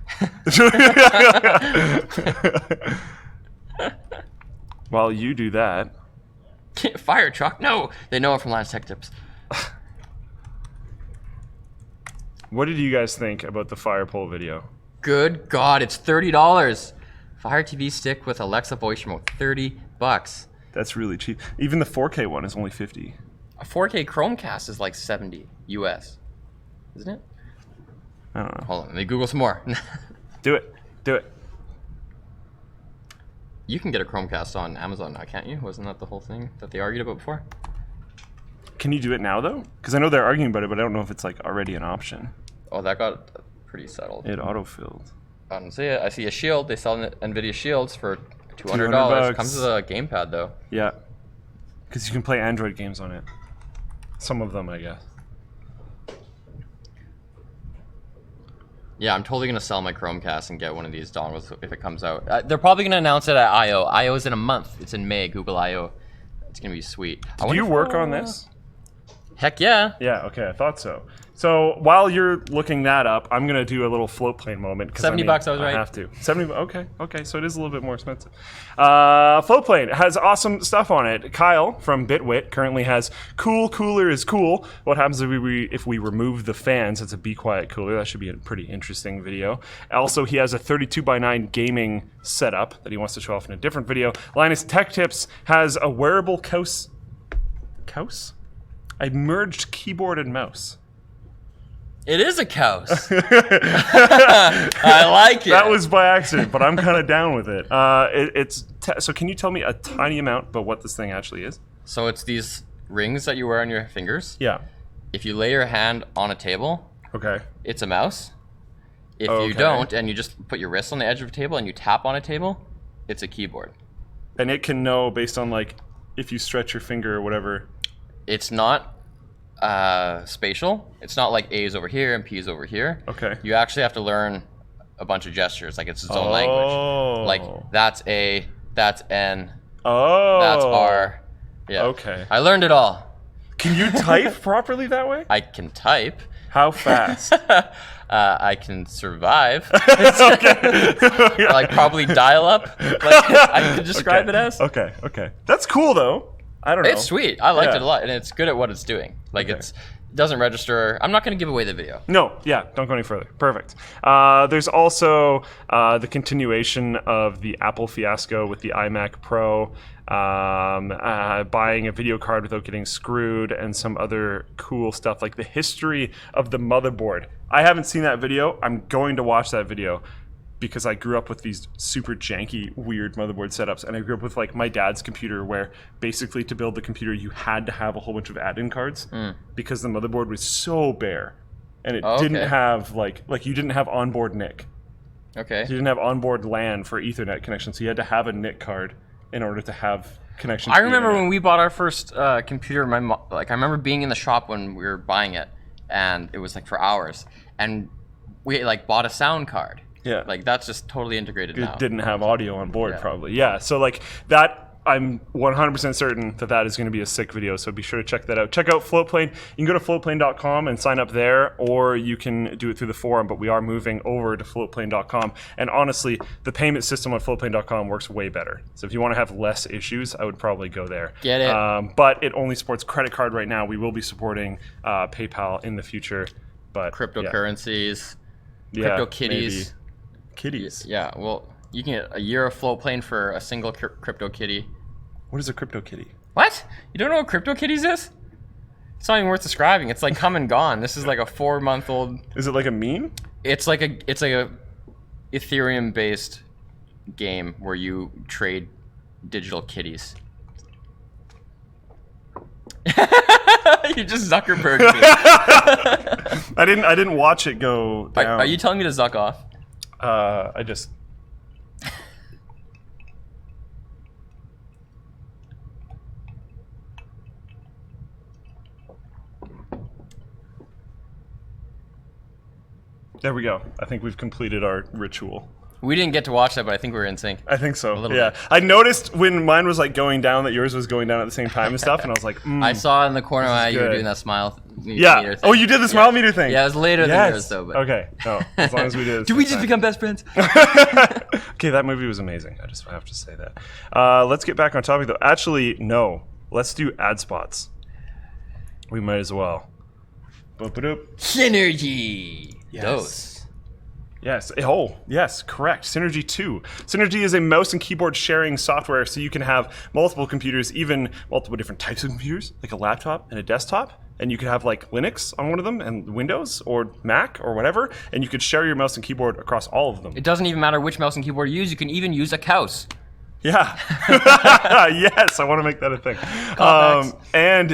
While you do that.
Fire truck? No, they know it from Linus Tech Tips.
What did you guys think about the fire pole video?
Good God, it's $30. Fire TV stick with Alexa voice remote, $30.
That's really cheap. Even the 4K one is only 50.
A 4K Chromecast is like 70 US, isn't it?
I don't know.
Hold on, let me Google some more.
Do it. Do it.
You can get a Chromecast on Amazon now, can't you? Wasn't that the whole thing that they argued about before?
Can you do it now though? Because I know they're arguing about it, but I don't know if it's like already an option.
Oh, that got pretty settled.
It autofilled.
I don't see it. I see a Shield. They sell NVIDIA Shields for $200.
$200.
Comes with a gamepad though.
Yeah. Because you can play Android games on it. Some of them, I guess.
Yeah, I'm totally gonna sell my Chromecast and get one of these dongles if it comes out. They're probably gonna announce it at I/O. I/O is in a month. It's in May. Google I/O. It's gonna be sweet.
Do you work on this?
Heck yeah.
Yeah. Okay, I thought so. So while you're looking that up, I'm gonna do a little Floatplane moment.
$70, I was right.
I have to. 70. Okay. So it is a little bit more expensive. Floatplane has awesome stuff on it. Kyle from Bitwit currently has cool cooler is cool. What happens if we remove the fans? It's a be quiet cooler. That should be a pretty interesting video. Also, he has a 32:9 gaming setup that he wants to show off in a different video. Linus Tech Tips has a wearable Couse? I merged keyboard and mouse.
It is a couse. I like it.
That was by accident, but I'm kind of down with it. So can you tell me a tiny amount about what this thing actually is?
So it's these rings that you wear on your fingers.
Yeah.
If you lay your hand on a table,
okay,
it's a mouse. If you don't, and you just put your wrist on the edge of a table and you tap on a table, it's a keyboard.
And it can know based on like if you stretch your finger or whatever.
It's not spatial. It's not like A's over here and P's over here.
Okay.
You actually have to learn a bunch of gestures, like it's its own language. Like that's A, that's N, that's R. Yeah.
Okay.
I learned it all.
Can you type properly that way?
I can type.
How fast?
I can survive. Like probably dial up. Like I could describe it as.
Okay. That's cool though. I don't know.
It's sweet. I liked it a lot, and it's good at what it's doing. Like it doesn't register. I'm not going to give away the video.
No, yeah, don't go any further. Perfect. There's also the continuation of the Apple fiasco with the iMac Pro, buying a video card without getting screwed, and some other cool stuff like the history of the motherboard. I haven't seen that video. I'm going to watch that video because I grew up with these super janky, weird motherboard setups, and I grew up with like my dad's computer where basically to build the computer you had to have a whole bunch of add-in cards because the motherboard was so bare and it didn't have like you didn't have onboard NIC.
Okay.
You didn't have onboard LAN for Ethernet connection, so you had to have a NIC card in order to have connection.
I remember when we bought our first computer. I remember being in the shop when we were buying it, and it was like for hours, and we like bought a sound card.
Yeah.
Like that's just totally integrated now.
It didn't have audio on board probably. Yeah. So like that, I'm 100% certain that is going to be a sick video. So be sure to check that out. Check out Floatplane. You can go to floatplane.com and sign up there, or you can do it through the forum, but we are moving over to floatplane.com. And honestly, the payment system on floatplane.com works way better. So if you want to have less issues, I would probably go there.
Get it.
But it only supports credit card right now. We will be supporting PayPal in the future. But
cryptocurrencies, crypto kitties.
Maybe. Kitties.
Yeah, well, you can get a year of Floatplane for a single crypto kitty.
What is a crypto kitty?
What? You don't know what crypto kitties is? It's not even worth describing. It's like come and gone. This is like a 4-month-old.
Is it like a meme?
It's like a Ethereum-based game where you trade digital kitties. You just Zuckerberg me.
I didn't watch it go down.
Are you telling me to zuck off?
I just. There we go. I think we've completed our ritual.
We didn't get to watch that, but I think we were in sync.
I think so.
A little
bit. I noticed when mine was like going down that yours was going down at the same time and stuff, and I was like,
I saw in the corner of my eye you were doing that smile.
Yeah.
Meter thing.
Oh, you did the smile meter thing.
Yeah, it was later than yours though. But.
Okay. No, as long as we did.
Did we just become best friends?
Okay, that movie was amazing. I just have to say that. Let's get back on topic though. Actually, no. Let's do ad spots. We might as well.
Synergy.
Yes.
Those.
Yes. Oh, yes, correct. Synergy 2. Synergy is a mouse and keyboard sharing software, so you can have multiple computers, even multiple different types of computers, like a laptop and a desktop. And you could have like Linux on one of them and Windows or Mac or whatever, and you could share your mouse and keyboard across all of them.
It doesn't even matter which mouse and keyboard you use. You can even use a couse.
Yeah. Yes, I want to make that a thing. And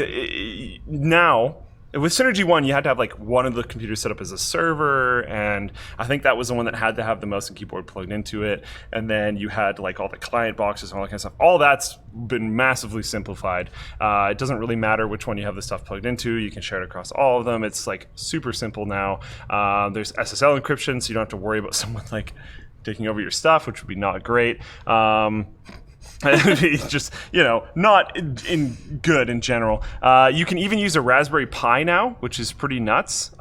now, with Synergy 1, you had to have like one of the computers set up as a server, and I think that was the one that had to have the mouse and keyboard plugged into it. And then you had like all the client boxes and all that kind of stuff. All that's been massively simplified. It doesn't really matter which one you have the stuff plugged into. You can share it across all of them. It's like super simple now. There's SSL encryption, so you don't have to worry about someone like taking over your stuff, which would be not great. It would be just, not in good in general. You can even use a Raspberry Pi now, which is pretty nuts.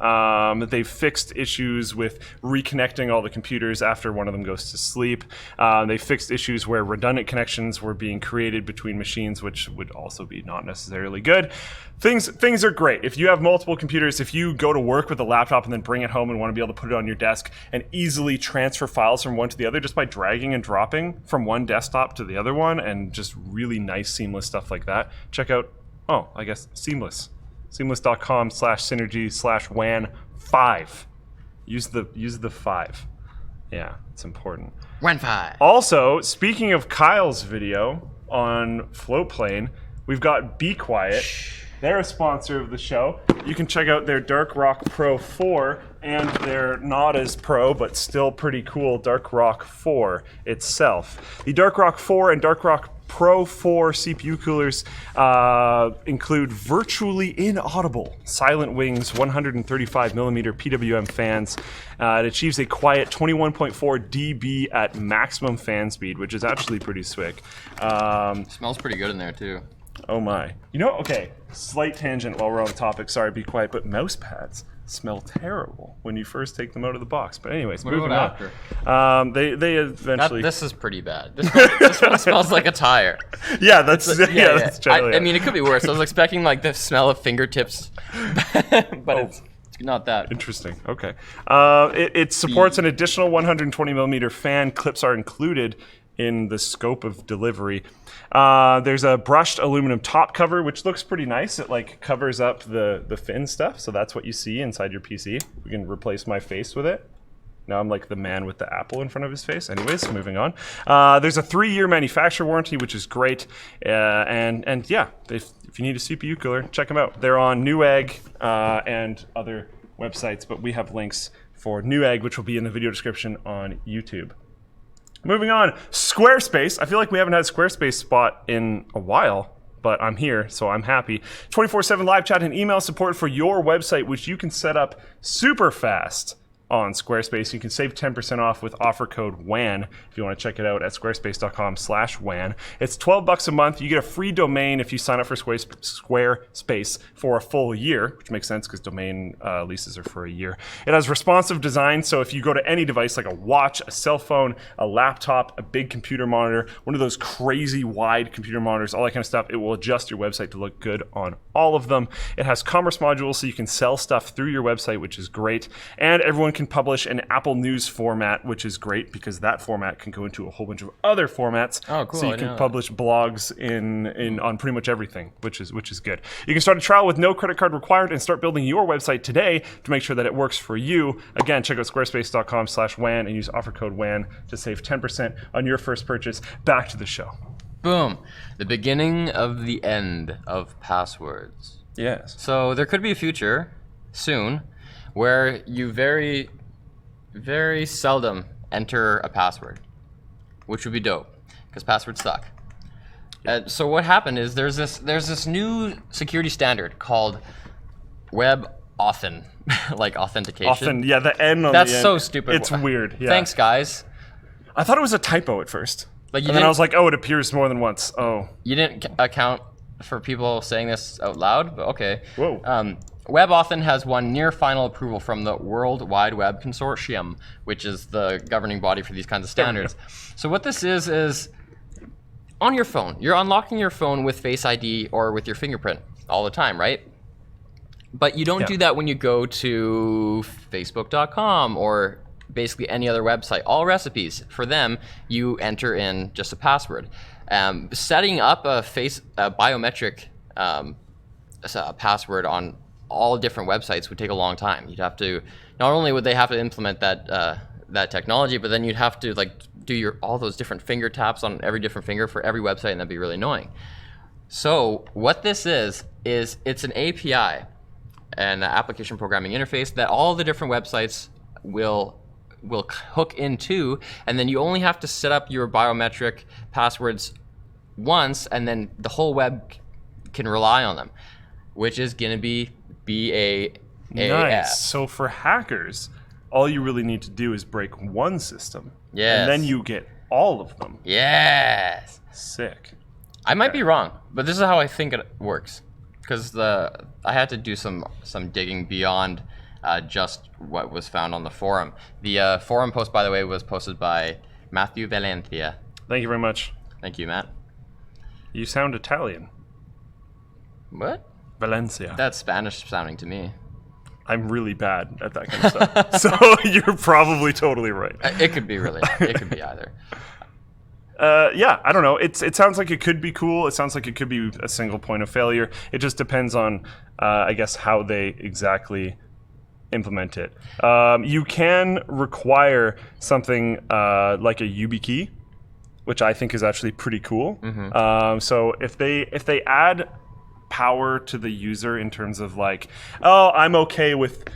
They've fixed issues with reconnecting all the computers after one of them goes to sleep. They fixed issues where redundant connections were being created between machines, which would also be not necessarily good. Things are great. If you have multiple computers, if you go to work with a laptop and then bring it home and want to be able to put it on your desk and easily transfer files from one to the other just by dragging and dropping from one desktop to the other one, and just really nice seamless stuff like that, check out Oh, I guess Seamless. Seamless.com/synergy/WAN5. Use the 5. Yeah, it's important.
WAN 5.
Also, speaking of Kyle's video on Floatplane, we've got Be Quiet. They're a sponsor of the show. You can check out their Dark Rock Pro 4 and their not as pro but still pretty cool Dark Rock 4 itself. The Dark Rock 4 and Dark Rock Pro 4 CPU coolers include virtually inaudible Silent Wings 135mm PWM fans. It achieves a quiet 21.4 dB at maximum fan speed, which is actually pretty sick.
Smells pretty good in there too.
Oh my. You know, okay, slight tangent while we're on the topic. Sorry, Be Quiet, but mouse pads smell terrible when you first take them out of the box. But anyways, moving on. They eventually...
This is pretty bad. This one smells like a tire.
Yeah, that's generally
I mean, it could be worse. I was expecting like the smell of fingertips, but it's not that.
Interesting. Okay. It supports an additional 120mm fan. Clips are included in the scope of delivery. There's a brushed aluminum top cover, which looks pretty nice. It like covers up the fin stuff, so that's what you see inside your PC. We can replace my face with it. Now I'm like the man with the apple in front of his face. Anyways, moving on. There's a 3-year manufacturer warranty, which is great. And yeah, if you need a CPU cooler, check them out. They're on Newegg and other websites, but we have links for Newegg, which will be in the video description on YouTube. Moving on, Squarespace. I feel like we haven't had a Squarespace spot in a while, but I'm here, so I'm happy. 24/7 live chat and email support for your website, which you can set up super fast on Squarespace. You can save 10% off with offer code WAN if you want to check it out at squarespace.com/WAN. It's $12 a month. You get a free domain if you sign up for Squarespace for a full year, which makes sense because domain leases are for a year. It has responsive design, so if you go to any device like a watch, a cell phone, a laptop, a big computer monitor, one of those crazy wide computer monitors, all that kind of stuff, it will adjust your website to look good on all of them. It has commerce modules so you can sell stuff through your website, which is great. And everyone can publish an Apple News format, which is great because that format can go into a whole bunch of other formats.
Oh, cool.
So you can publish blogs on pretty much everything, which is good. You can start a trial with no credit card required and start building your website today to make sure that it works for you. Again, check out squarespace.com/WAN and use offer code WAN to save 10% on your first purchase. Back to the show.
Boom. The beginning of the end of passwords.
Yes.
So there could be a future soon where you very, very seldom enter a password, which would be dope because passwords suck. So what happened is there's this new security standard called WebAuthn, like authentication.
Yeah, the N on
That's
the end.
so stupid.
It's weird. Yeah.
Thanks, guys.
I thought it was a typo at first.
Like
and then I was like, oh, it appears more than once. Oh.
You didn't account for people saying this out loud, but okay.
Whoa.
WebAuthn has won near final approval from the World Wide Web Consortium, which is the governing body for these kinds of standards. So what this is on your phone. You're unlocking your phone with Face ID or with your fingerprint all the time, right? But you don't do that when you go to Facebook.com or basically any other website. All recipes, for them, you enter in just a password. Setting up a biometric password on all different websites would take a long time. You'd have to, not only would they have to implement that technology, but then you'd have to like do all those different finger taps on every different finger for every website, and that'd be really annoying. So what this is it's an API, an application programming interface that all the different websites will hook into, and then you only have to set up your biometric passwords once, and then the whole web can rely on them, which is going to be BAAF.
Nice. So for hackers, all you really need to do is break one system.
Yes.
And then you get all of them.
Yes.
Sick.
I might be wrong, but this is how I think it works. Because I had to do some digging beyond just what was found on the forum. The forum post, by the way, was posted by Matthew Valencia.
Thank you very much.
Thank you, Matt.
You sound Italian.
What?
Valencia.
That's Spanish sounding to me.
I'm really bad at that kind of stuff. So you're probably totally right.
It could be really. It could be either.
Yeah, I don't know. It sounds like it could be cool. It sounds like it could be a single point of failure. It just depends on, I guess, how they exactly implement it. You can require something like a YubiKey, which I think is actually pretty cool. So if they add power to the user in terms of like, oh, I'm okay with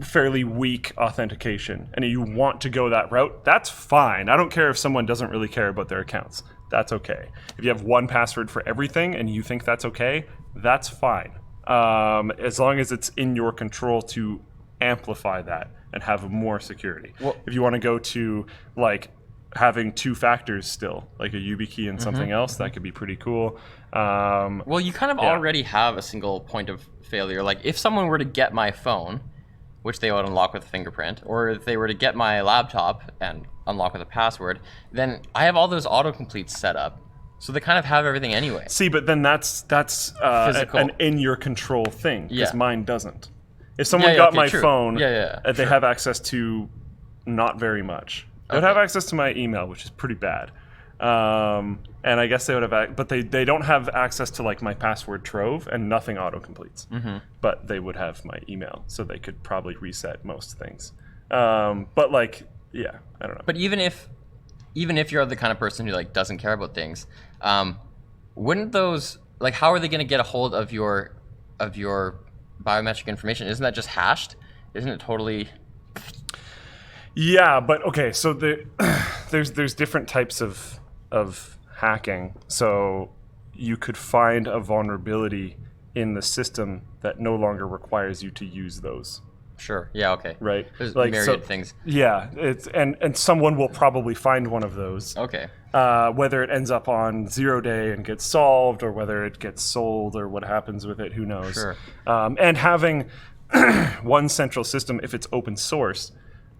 fairly weak authentication, and you want to go that route, that's fine. I don't care if someone doesn't really care about their accounts. That's okay. If you have one password for everything and you think that's okay, that's fine. As long as it's in your control to amplify that and have more security. Well, if you want to go to like having two factors still, like a YubiKey and something else, that could be pretty cool.
Well, you kind of already have a single point of failure. Like if someone were to get my phone, which they would unlock with a fingerprint, or if they were to get my laptop and unlock with a password, then I have all those autocompletes set up. So they kind of have everything anyway.
See, but then that's an in your control thing, because mine doesn't. If someone got my phone, they have access to not very much. They would have access to my email, which is pretty bad. And I guess they would have, but they don't have access to like my password trove, and nothing autocompletes. But they would have my email, so they could probably reset most things. But like, yeah, I don't know.
But even if you're the kind of person who like doesn't care about things, wouldn't those, like, how are they going to get a hold of your biometric information? Isn't that just hashed? Isn't it totally?
Yeah, but okay, so there's different types of hacking. So you could find a vulnerability in the system that no longer requires you to use those.
Sure. Yeah. Okay.
Right.
There's like myriad things.
Yeah. It's and someone will probably find one of those.
Okay.
Whether it ends up on 0 day and gets solved, or whether it gets sold, or what happens with it, who knows?
Sure.
And having one central system, if it's open source,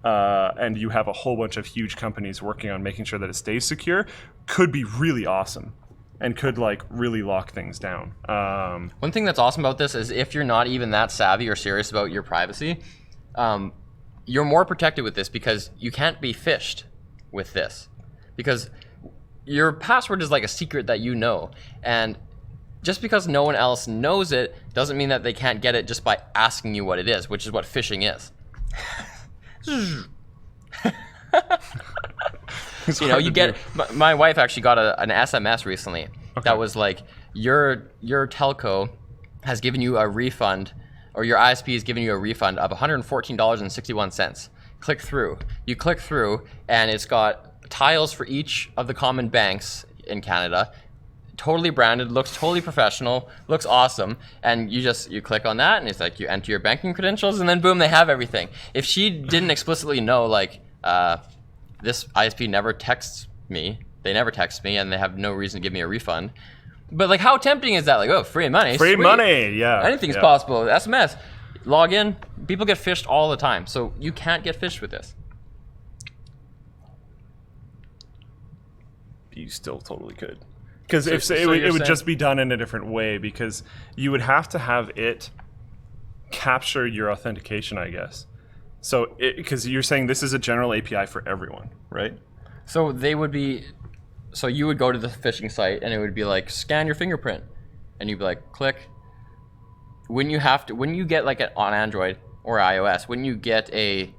and you have a whole bunch of huge companies working on making sure that it stays secure, could be really awesome. And could like really lock things down.
One thing that's awesome about this is if you're not even that savvy or serious about your privacy, you're more protected with this because you can't be phished with this. Because your password is like a secret that you know. And just because no one else knows it doesn't mean that they can't get it just by asking you what it is, which is what phishing is. You know, you get. My wife actually got an SMS recently that was like, your telco has given you a refund, or your ISP has given you a refund of $114.61. Click through. You click through, and it's got tiles for each of the common banks in Canada. Totally branded, looks totally professional, looks awesome, and you click on that, and it's like you enter your banking credentials, and then boom, they have everything. If she didn't explicitly know, like, this ISP never texts me, they never text me, and they have no reason to give me a refund. But like, how tempting is that? Like, oh, free money,
free
sweet.
Money, yeah.
Anything's possible. SMS, log in. People get phished all the time, so you can't get phished with this.
You still totally could. Because it would just be done in a different way, because you would have to have it capture your authentication, I guess. So, because you're saying this is a general API for everyone, right?
So you would go to the phishing site, and it would be like, scan your fingerprint, and you'd be like, click. When you get like on Android or iOS, when you get a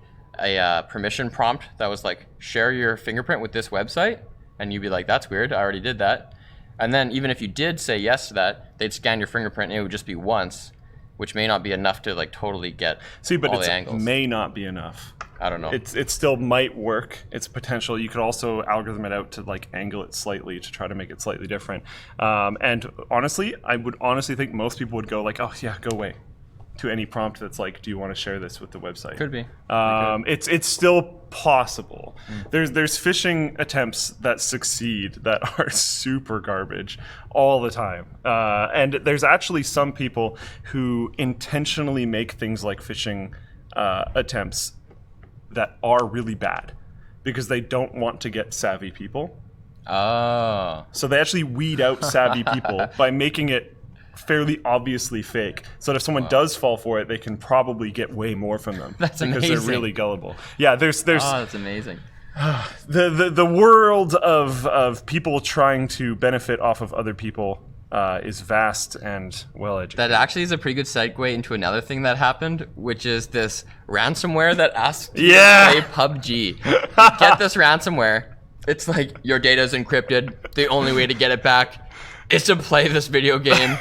permission prompt that was like, share your fingerprint with this website, and you'd be like, that's weird, I already did that. And then even if you did say yes to that, they'd scan your fingerprint, and it would just be once, which may not be enough to like totally get all the angles.
May not be enough.
I don't know.
It still might work. It's potential. You could also algorithm it out to like angle it slightly to try to make it slightly different. And honestly, I would honestly think most people would go like, oh yeah, go away, to any prompt that's like, do you want to share this with the website?
Could be.
It's still possible. There's phishing attempts that succeed that are super garbage all the time. And there's actually some people who intentionally make things like phishing attempts that are really bad because they don't want to get savvy people.
Oh.
So they actually weed out savvy people by making it fairly obviously fake, so that if someone does fall for it, they can probably get way more from them.
That's
because
amazing.
They're really gullible. Yeah, there's
that's amazing.
The world of people trying to benefit off of other people is vast and well educated.
That actually is a pretty good segue into another thing that happened, which is this ransomware that asks you to play PUBG. Get this ransomware. It's like, your data is encrypted. The only way to get it back is to play this video game.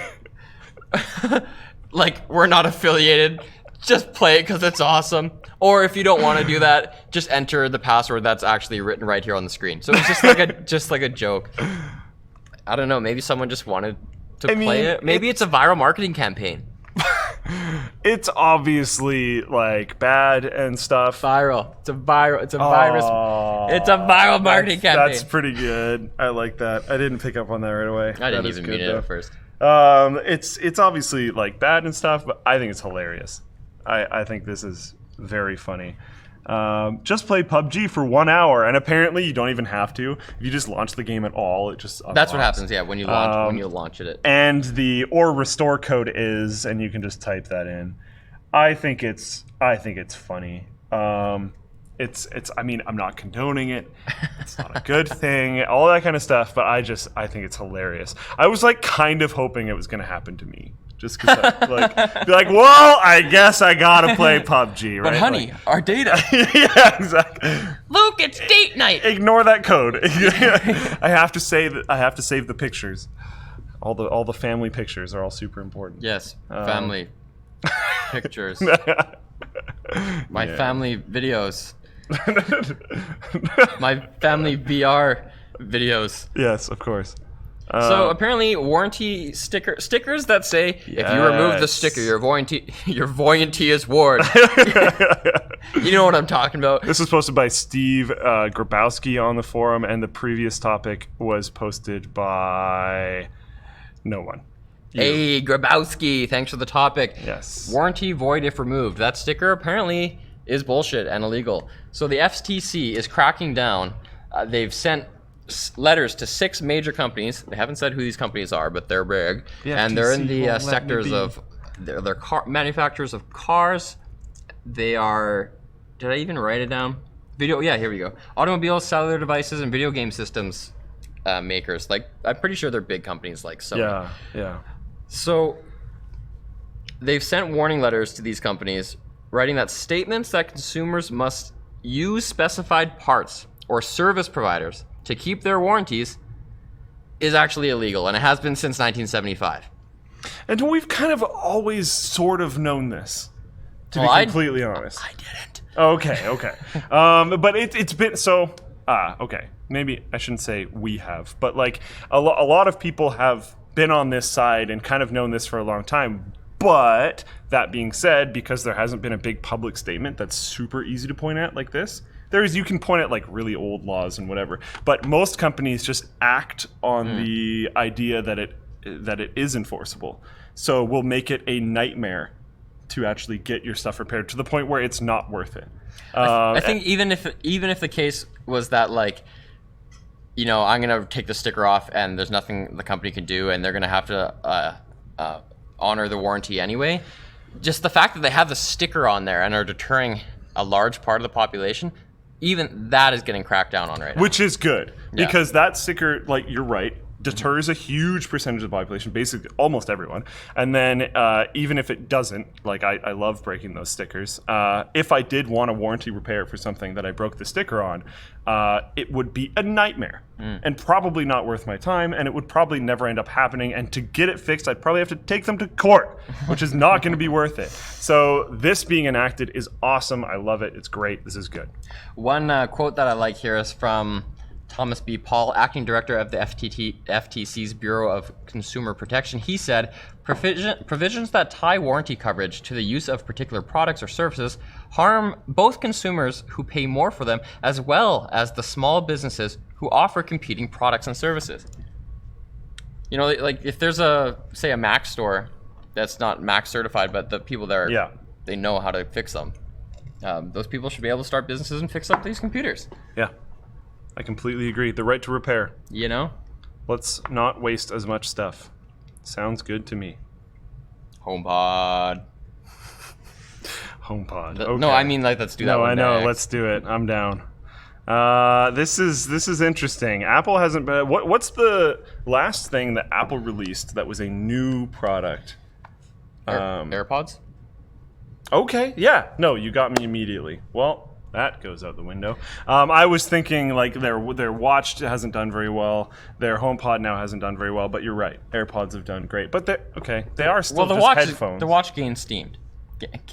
Like, we're not affiliated. Just play it because it's awesome. Or if you don't want to do that, just enter the password that's actually written right here on the screen. So it's just like a joke. I don't know. Maybe someone just wanted to play it. Maybe it's a viral marketing campaign.
It's obviously like bad and stuff.
Viral. It's a virus. It's a viral marketing campaign.
That's pretty good. I like that. I didn't pick up on that right away.
I didn't even mean it at first.
It's obviously like bad and stuff, but I think it's hilarious. I think this is very funny. Just play PUBG for 1 hour, and apparently you don't even have to. If you just launch the game at all, it just unlocks.
That's what happens, yeah, when you launch it.
And the restore code is, and you can just type that in. I think it's funny. I mean, I'm not condoning it. It's not a good thing, all that kind of stuff, but I think it's hilarious. I was like kind of hoping it was going to happen to me. Just because be like, well, I guess I gotta play PUBG, right?
But honey, our data.
Yeah, exactly.
Luke, it's date night.
Ignore that code. I have to save the pictures. All the family pictures are all super important.
Yes, family pictures. My family videos. My family VR videos.
Yes, of course.
So apparently, warranty stickers that say, if you remove the sticker, your warranty is warned. You know what I'm talking about.
This was posted by Steve Grabowski on the forum, and the previous topic was posted by no one.
Hey, Grabowski, thanks for the topic.
Yes.
Warranty void if removed. That sticker apparently is bullshit and illegal. So the FTC is cracking down. They've sent letters to 6 major companies. They haven't said who these companies are, but they're big, and they're in the sectors of they're car manufacturers of cars. They are. Did I even write it down? Video. Yeah, here we go. Automobiles, cellular devices, and video game systems makers. Like, I'm pretty sure they're big companies like Sony.
Yeah.
So they've sent warning letters to these companies, writing that statements that consumers must use specified parts or service providers to keep their warranties is actually illegal, and it has been since 1975.
And we've kind of always sort of known this, to be completely honest.
I didn't.
Okay. But it's been so. Okay. Maybe I shouldn't say we have, but like a lot of people have been on this side and kind of known this for a long time. But that being said, because there hasn't been a big public statement that's super easy to point at like this. You can point at like really old laws and whatever, but most companies just act on the idea that it is enforceable. So we'll make it a nightmare to actually get your stuff repaired to the point where it's not worth it.
I think even if the case was that, like, you know, I'm gonna take the sticker off and there's nothing the company can do, and they're gonna have to honor the warranty anyway. Just the fact that they have the sticker on there and are deterring a large part of the population. Even that is getting cracked down on right now.
Which is good, because that sticker, like, you're right, deters a huge percentage of the population, basically almost everyone. And then even if it doesn't, like, I love breaking those stickers. If I did want a warranty repair for something that I broke the sticker on, it would be a nightmare and probably not worth my time, and it would probably never end up happening. And to get it fixed, I'd probably have to take them to court, which is not going to be worth it. So this being enacted is awesome. I love it. It's great. This is good.
One quote that I like here is from Thomas B. Paul, acting director of the FTC's Bureau of Consumer Protection. He said, provisions that tie warranty coverage to the use of particular products or services harm both consumers who pay more for them, as well as the small businesses who offer competing products and services. You know, like, if there's a Mac store that's not Mac certified, but the people there, they know how to fix them. Those people should be able to start businesses and fix up these computers.
Yeah. I completely agree. The right to repair.
You know?
Let's not waste as much stuff. Sounds good to me.
HomePod.
HomePod. Okay.
No, I mean, like, let's do that one
I know.
next.
Let's do it. I'm down. This is interesting. Apple hasn't been. What's the last thing that Apple released that was a new product?
AirPods?
Okay, yeah. No, you got me immediately. Well, that goes out the window. I was thinking like their watch hasn't done very well. Their HomePod now hasn't done very well. But you're right. AirPods have done great. But they are still just headphones.
The watch gained steam.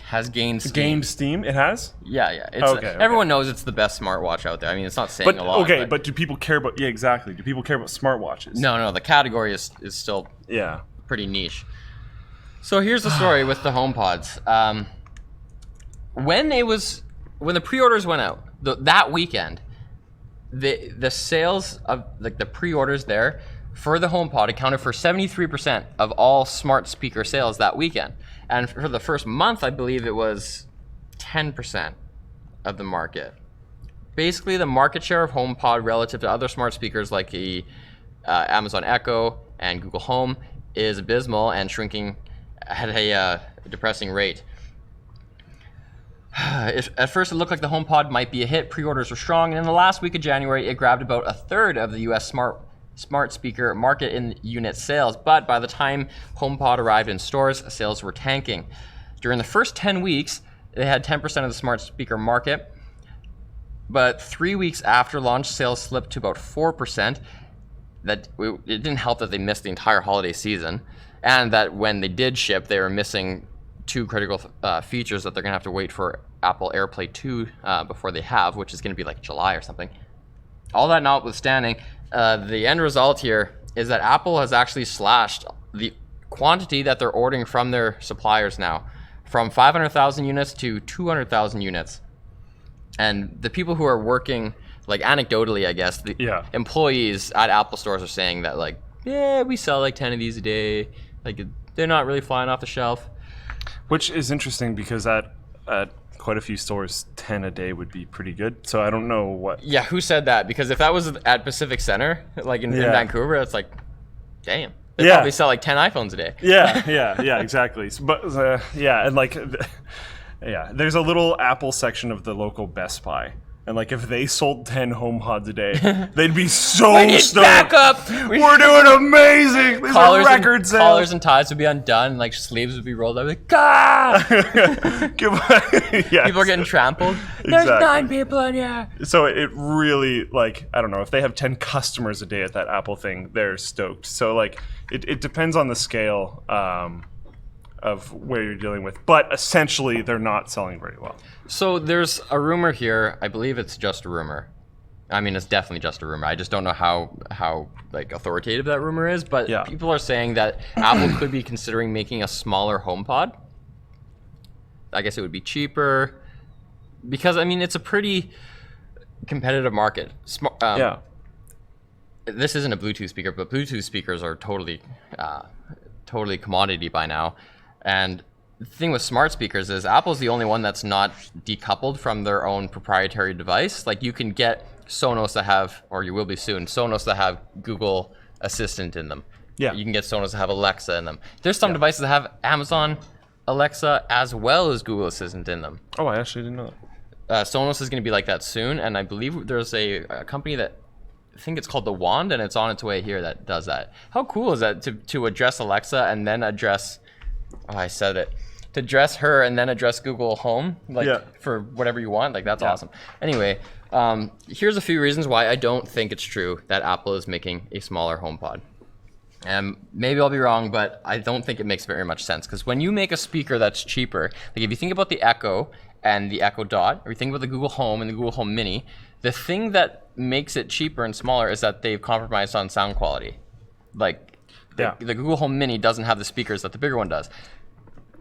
Has gained steam.
Gained steam? It has?
Yeah. Everyone knows it's the best smartwatch out there. I mean, it's not saying a lot.
Okay, but do people care about... Yeah, exactly. Do people care about smartwatches?
No. The category is still pretty niche. So here's the story with the HomePods. When the pre-orders went out that weekend, the sales of like the pre-orders there for the HomePod accounted for 73% of all smart speaker sales that weekend. And for the first month, I believe it was 10% of the market. Basically, the market share of HomePod relative to other smart speakers like the Amazon Echo and Google Home is abysmal and shrinking at a depressing rate. At first, it looked like the HomePod might be a hit. Pre-orders were strong, and in the last week of January, it grabbed about a third of the U.S. smart speaker market in unit sales. But by the time HomePod arrived in stores, sales were tanking. During the first 10 weeks, they had 10% of the smart speaker market. But 3 weeks after launch, sales slipped to about 4%. It didn't help that they missed the entire holiday season, and that when they did ship, they were missing two critical features that they're going to have to wait for Apple AirPlay 2 before they have, which is going to be like July or something. All that notwithstanding, the end result here is that Apple has actually slashed the quantity that they're ordering from their suppliers now, from 500,000 units to 200,000 units. And the people who are working, like anecdotally, I guess, the employees at Apple stores are saying that, like, yeah, we sell like 10 of these a day. Like, they're not really flying off the shelf.
Which is interesting because at quite a few stores, 10 a day would be pretty good. So I don't know what...
Yeah, who said that? Because if that was at Pacific Center, like in Vancouver, it's like, damn. They probably sell like 10 iPhones a day.
Yeah, exactly. But and like, there's a little Apple section of the local Best Buy. And like, if they sold 10 HomePods a day, they'd be so stoked.
Backup.
We're doing amazing. These are record sales.
Collars and ties would be undone, and like sleeves would be rolled up. Like, ah! People are getting trampled. There's 9 people in here.
So it really, like, I don't know, if they have 10 customers a day at that Apple thing, they're stoked. So like, it depends on the scale of where you're dealing with, but essentially they're not selling very well.
So there's a rumor here. I believe it's just a rumor. I mean, it's definitely just a rumor. I just don't know how like authoritative that rumor is, but people are saying that Apple could be considering making a smaller HomePod. I guess it would be cheaper because, I mean, it's a pretty competitive market. This isn't a Bluetooth speaker, but Bluetooth speakers are totally commodity by now. And the thing with smart speakers is Apple's the only one that's not decoupled from their own proprietary device. Like, you can get Sonos that have, or you will be soon, Sonos that have Google Assistant in them. Yeah. You can get Sonos that have Alexa in them. There's some devices that have Amazon Alexa as well as Google Assistant in them.
Oh, I actually didn't know that.
Sonos is going to be like that soon, and I believe there's a company that, I think it's called the Wand, and it's on its way here that does that. How cool is that to address Alexa and then address... Oh, I said it. To address her and then address Google Home, like for whatever you want. Like, that's awesome. Anyway, here's a few reasons why I don't think it's true that Apple is making a smaller HomePod. And maybe I'll be wrong, but I don't think it makes very much sense. Because when you make a speaker that's cheaper, like if you think about the Echo and the Echo Dot, or you think about the Google Home and the Google Home Mini, the thing that makes it cheaper and smaller is that they've compromised on sound quality. Like, the Google Home Mini doesn't have the speakers that the bigger one does.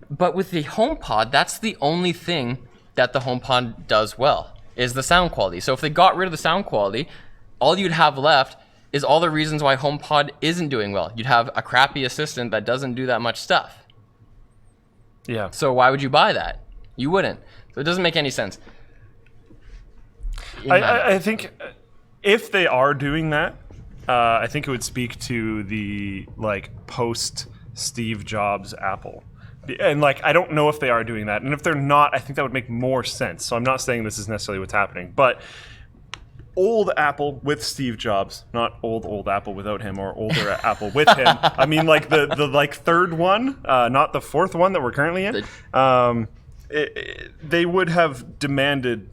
But with the HomePod, that's the only thing that the HomePod does well, is the sound quality. So if they got rid of the sound quality, all you'd have left is all the reasons why HomePod isn't doing well. You'd have a crappy assistant that doesn't do that much stuff.
Yeah.
So why would you buy that? You wouldn't. So it doesn't make any sense.
I think if they are doing that, I think it would speak to the like post Steve Jobs Apple. And like, I don't know if they are doing that. And if they're not, I think that would make more sense. So I'm not saying this is necessarily what's happening. But old Apple with Steve Jobs, not old Apple without him, or older Apple with him. I mean, like the like third one, not the fourth one that we're currently in. They would have demanded,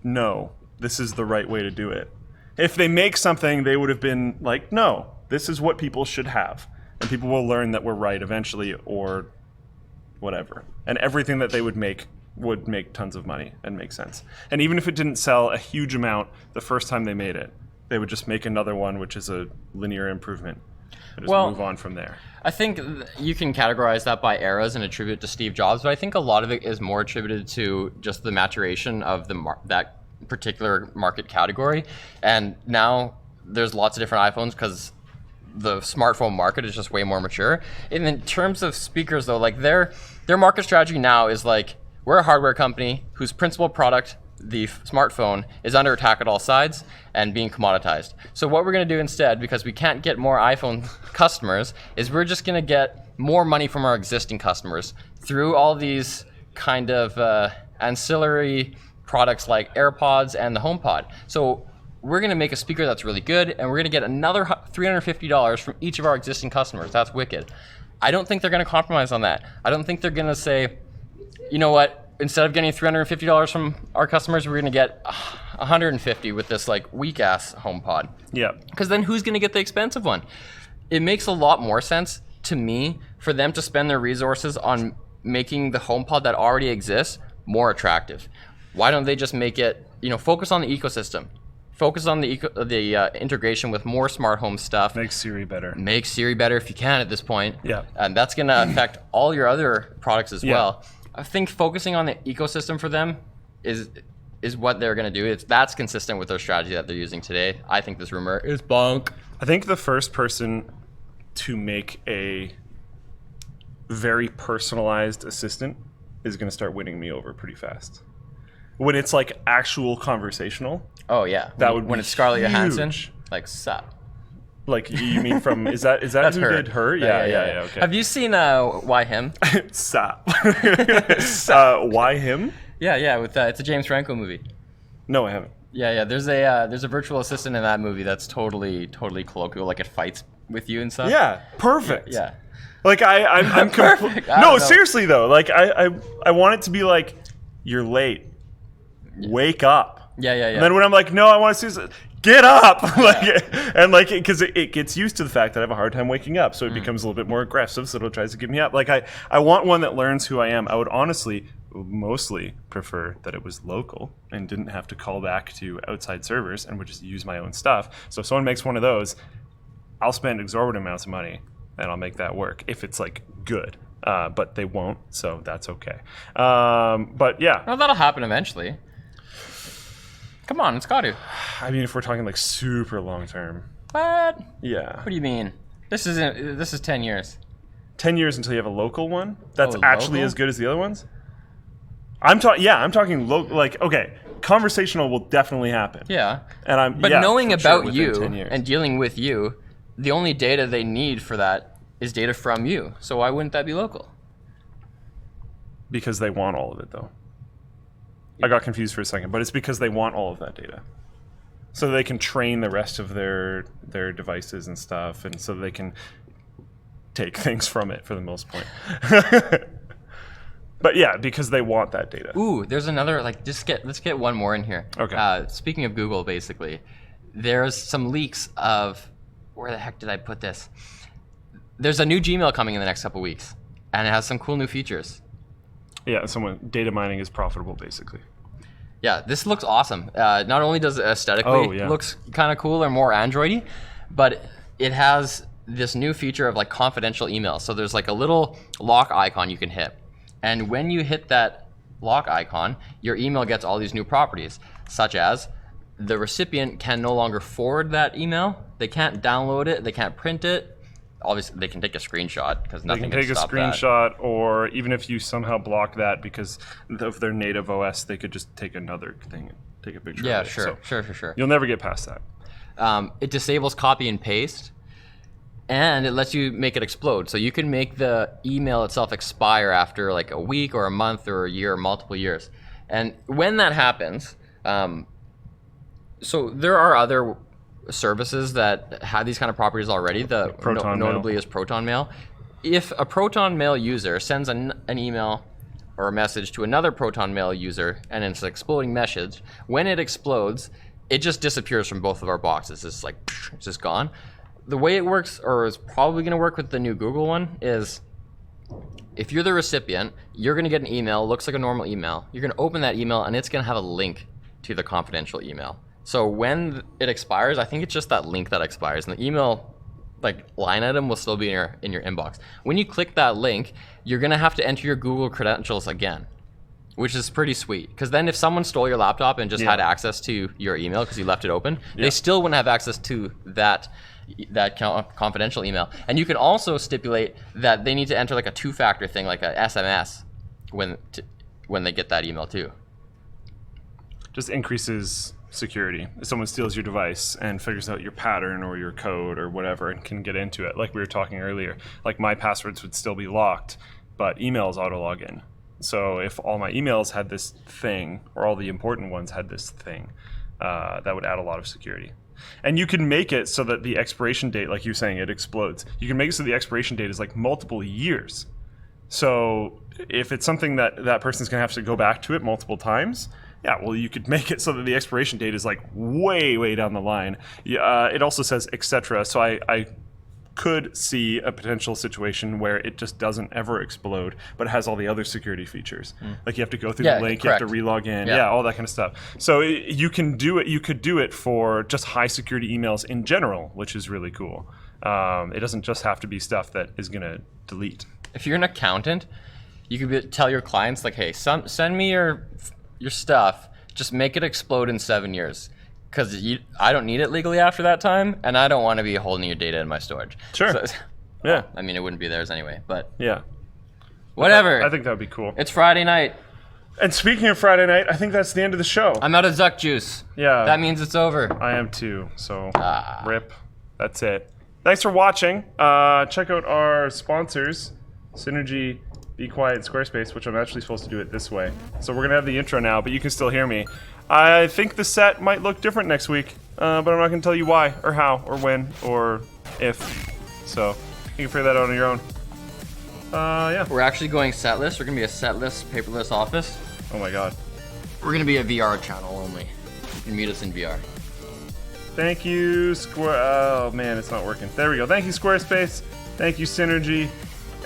no, this is the right way to do it. If they make something, they would have been like, no, this is what people should have, and people will learn that we're right eventually, or whatever. And everything that they would make tons of money and make sense. And even if it didn't sell a huge amount the first time they made it, they would just make another one, which is a linear improvement, and just move on from there.
I think you can categorize that by eras and attribute it to Steve Jobs, but I think a lot of it is more attributed to just the maturation of that particular market category. And now there's lots of different iPhones because the smartphone market is just way more mature. And in terms of speakers, though, like their market strategy now is like, we're a hardware company whose principal product, the smartphone, is under attack at all sides and being commoditized. So what we're going to do instead, because we can't get more iPhone customers, is we're just going to get more money from our existing customers through all these kind of ancillary products like AirPods and the HomePod. So we're going to make a speaker that's really good, and we're going to get another $350 from each of our existing customers. That's wicked. I don't think they're going to compromise on that. I don't think they're going to say, you know what, instead of getting $350 from our customers, we're going to get $150 with this like weak ass HomePod.
Yeah.
Because then who's going to get the expensive one? It makes a lot more sense to me for them to spend their resources on making the HomePod that already exists more attractive. Why don't they just make it, focus on the ecosystem. Focus on the integration with more smart home stuff.
Make Siri better.
Make Siri better if you can at this point.
Yeah.
And that's going to affect all your other products as well. I think focusing on the ecosystem for them is what they're going to do. That's consistent with their strategy that they're using today. I think this rumor is bunk.
I think the first person to make a very personalized assistant is going to start winning me over pretty fast. When it's like actual conversational.
Oh yeah. When it's Scarlett Johansson, like sup.
Like you mean from is that who her. Did her? Yeah. Okay.
Have you seen Why Him?
Sap. Why Him?
Yeah. With it's a James Franco movie.
No, I haven't.
Yeah. There's a virtual assistant in that movie that's totally colloquial. Like it fights with you and stuff.
Yeah. Perfect.
Yeah.
Like I'm
perfect.
No, seriously though. Like I want it to be like, you're late. Wake up.
Yeah.
And then when I'm like, no, I want to see this. Get up, because it gets used to the fact that I have a hard time waking up, so it becomes a little bit more aggressive. So it tries to get me up. Like I want one that learns who I am. I would honestly mostly prefer that it was local and didn't have to call back to outside servers and would just use my own stuff. So if someone makes one of those, I'll spend exorbitant amounts of money and I'll make that work if it's like good. But they won't, so that's okay. But yeah,
well, that'll happen eventually. Come on, it's got to.
I mean, if we're talking like super long term.
What?
Yeah.
What do you mean? This is 10 years.
10 years until you have a local one that's actually as good as the other ones? I'm talking local. Like, okay, conversational will definitely happen.
Yeah.
And
knowing about you and dealing with you, the only data they need for that is data from you. So why wouldn't that be local?
Because they want all of it, though. I got confused for a second, but it's because they want all of that data, so they can train the rest of their devices and stuff, and so they can take things from it for the most part. But yeah, because they want that data.
Ooh, there's another let's get one more in here.
Okay.
Speaking of Google, basically, there's some leaks of where the heck did I put this? There's a new Gmail coming in the next couple weeks, and it has some cool new features.
Yeah, data mining is profitable, basically.
Yeah, this looks awesome. Not only does it aesthetically looks kind of cool or more Android-y, but it has this new feature of like confidential email. So there's like a little lock icon you can hit. And when you hit that lock icon, your email gets all these new properties, such as the recipient can no longer forward that email. They can't download it. They can't print it. Obviously, they can take a screenshot because nothing can stop that. They can take a screenshot,
or even if you somehow block that because of their native OS, they could just take another thing and take a picture of it.
Sure.
You'll never get past that.
It disables copy and paste, and it lets you make it explode. So you can make the email itself expire after like a week or a month or a year or multiple years. And when that happens, So there are other services that have these kind of properties already. The notably is Proton Mail. If a Proton Mail user sends an email or a message to another Proton Mail user and it's an exploding message, when it explodes, it just disappears from both of our boxes. It's like, it's just gone. The way it works, or is probably going to work with the new Google one, is if you're the recipient, you're going to get an email, looks like a normal email. You're going to open that email and it's going to have a link to the confidential email. So when it expires, I think it's just that link that expires, and the email line item will still be in your inbox. When you click that link, you're gonna have to enter your Google credentials again, which is pretty sweet. Because then if someone stole your laptop and just had access to your email because you left it open, they still wouldn't have access to that confidential email. And you can also stipulate that they need to enter like a two-factor thing, like a SMS, when they get that email too.
Just increases security. If someone steals your device and figures out your pattern or your code or whatever and can get into it, like we were talking earlier, like my passwords would still be locked, but emails auto login. So if all my emails had this thing, or all the important ones had this thing, that would add a lot of security. And you can make it so that the expiration date, like you're saying, it explodes. You can make it so the expiration date is like multiple years. So if it's something that person's gonna have to go back to it multiple times, yeah, well, you could make it so that the expiration date is like way, way down the line. It also says etc. So I could see a potential situation where it just doesn't ever explode, but it has all the other security features. Like you have to go through the link,
correct.
you have to relog in, all that kind of stuff. So you can do it. You could do it for just high security emails in general, which is really cool. It doesn't just have to be stuff that is going to delete.
If you're an accountant, you could tell your clients like, hey, send me your stuff, just make it explode in 7 years, because I don't need it legally after that time, and I don't want to be holding your data in my storage.
Sure.
So,
yeah.
I mean, it wouldn't be theirs anyway, but
yeah,
whatever.
I think that would be cool.
It's Friday night.
And speaking of Friday night, I think that's the end of the show.
I'm out of Zuck juice.
Yeah.
That means it's over.
I am too, so rip. That's it. Thanks for watching. Check out our sponsors, Synergy, Be Quiet, Squarespace, which I'm actually supposed to do it this way. So we're going to have the intro now, but you can still hear me. I think the set might look different next week, but I'm not going to tell you why, or how, or when, or if. So you can figure that out on your own. Yeah.
We're actually going setless. We're going to be a setless, paperless office.
Oh my god.
We're going to be a VR channel only. You can meet us in VR.
Thank you, Oh man, it's not working. There we go. Thank you, Squarespace. Thank you, Synergy.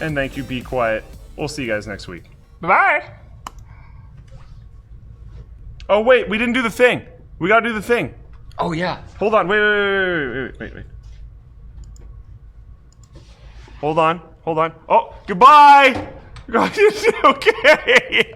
And thank you, Be Quiet. We'll see you guys next week. Bye-bye. Oh, wait, we didn't do the thing. We gotta do the thing.
Oh, yeah.
Hold on. Wait. Hold on. Oh, goodbye. Okay.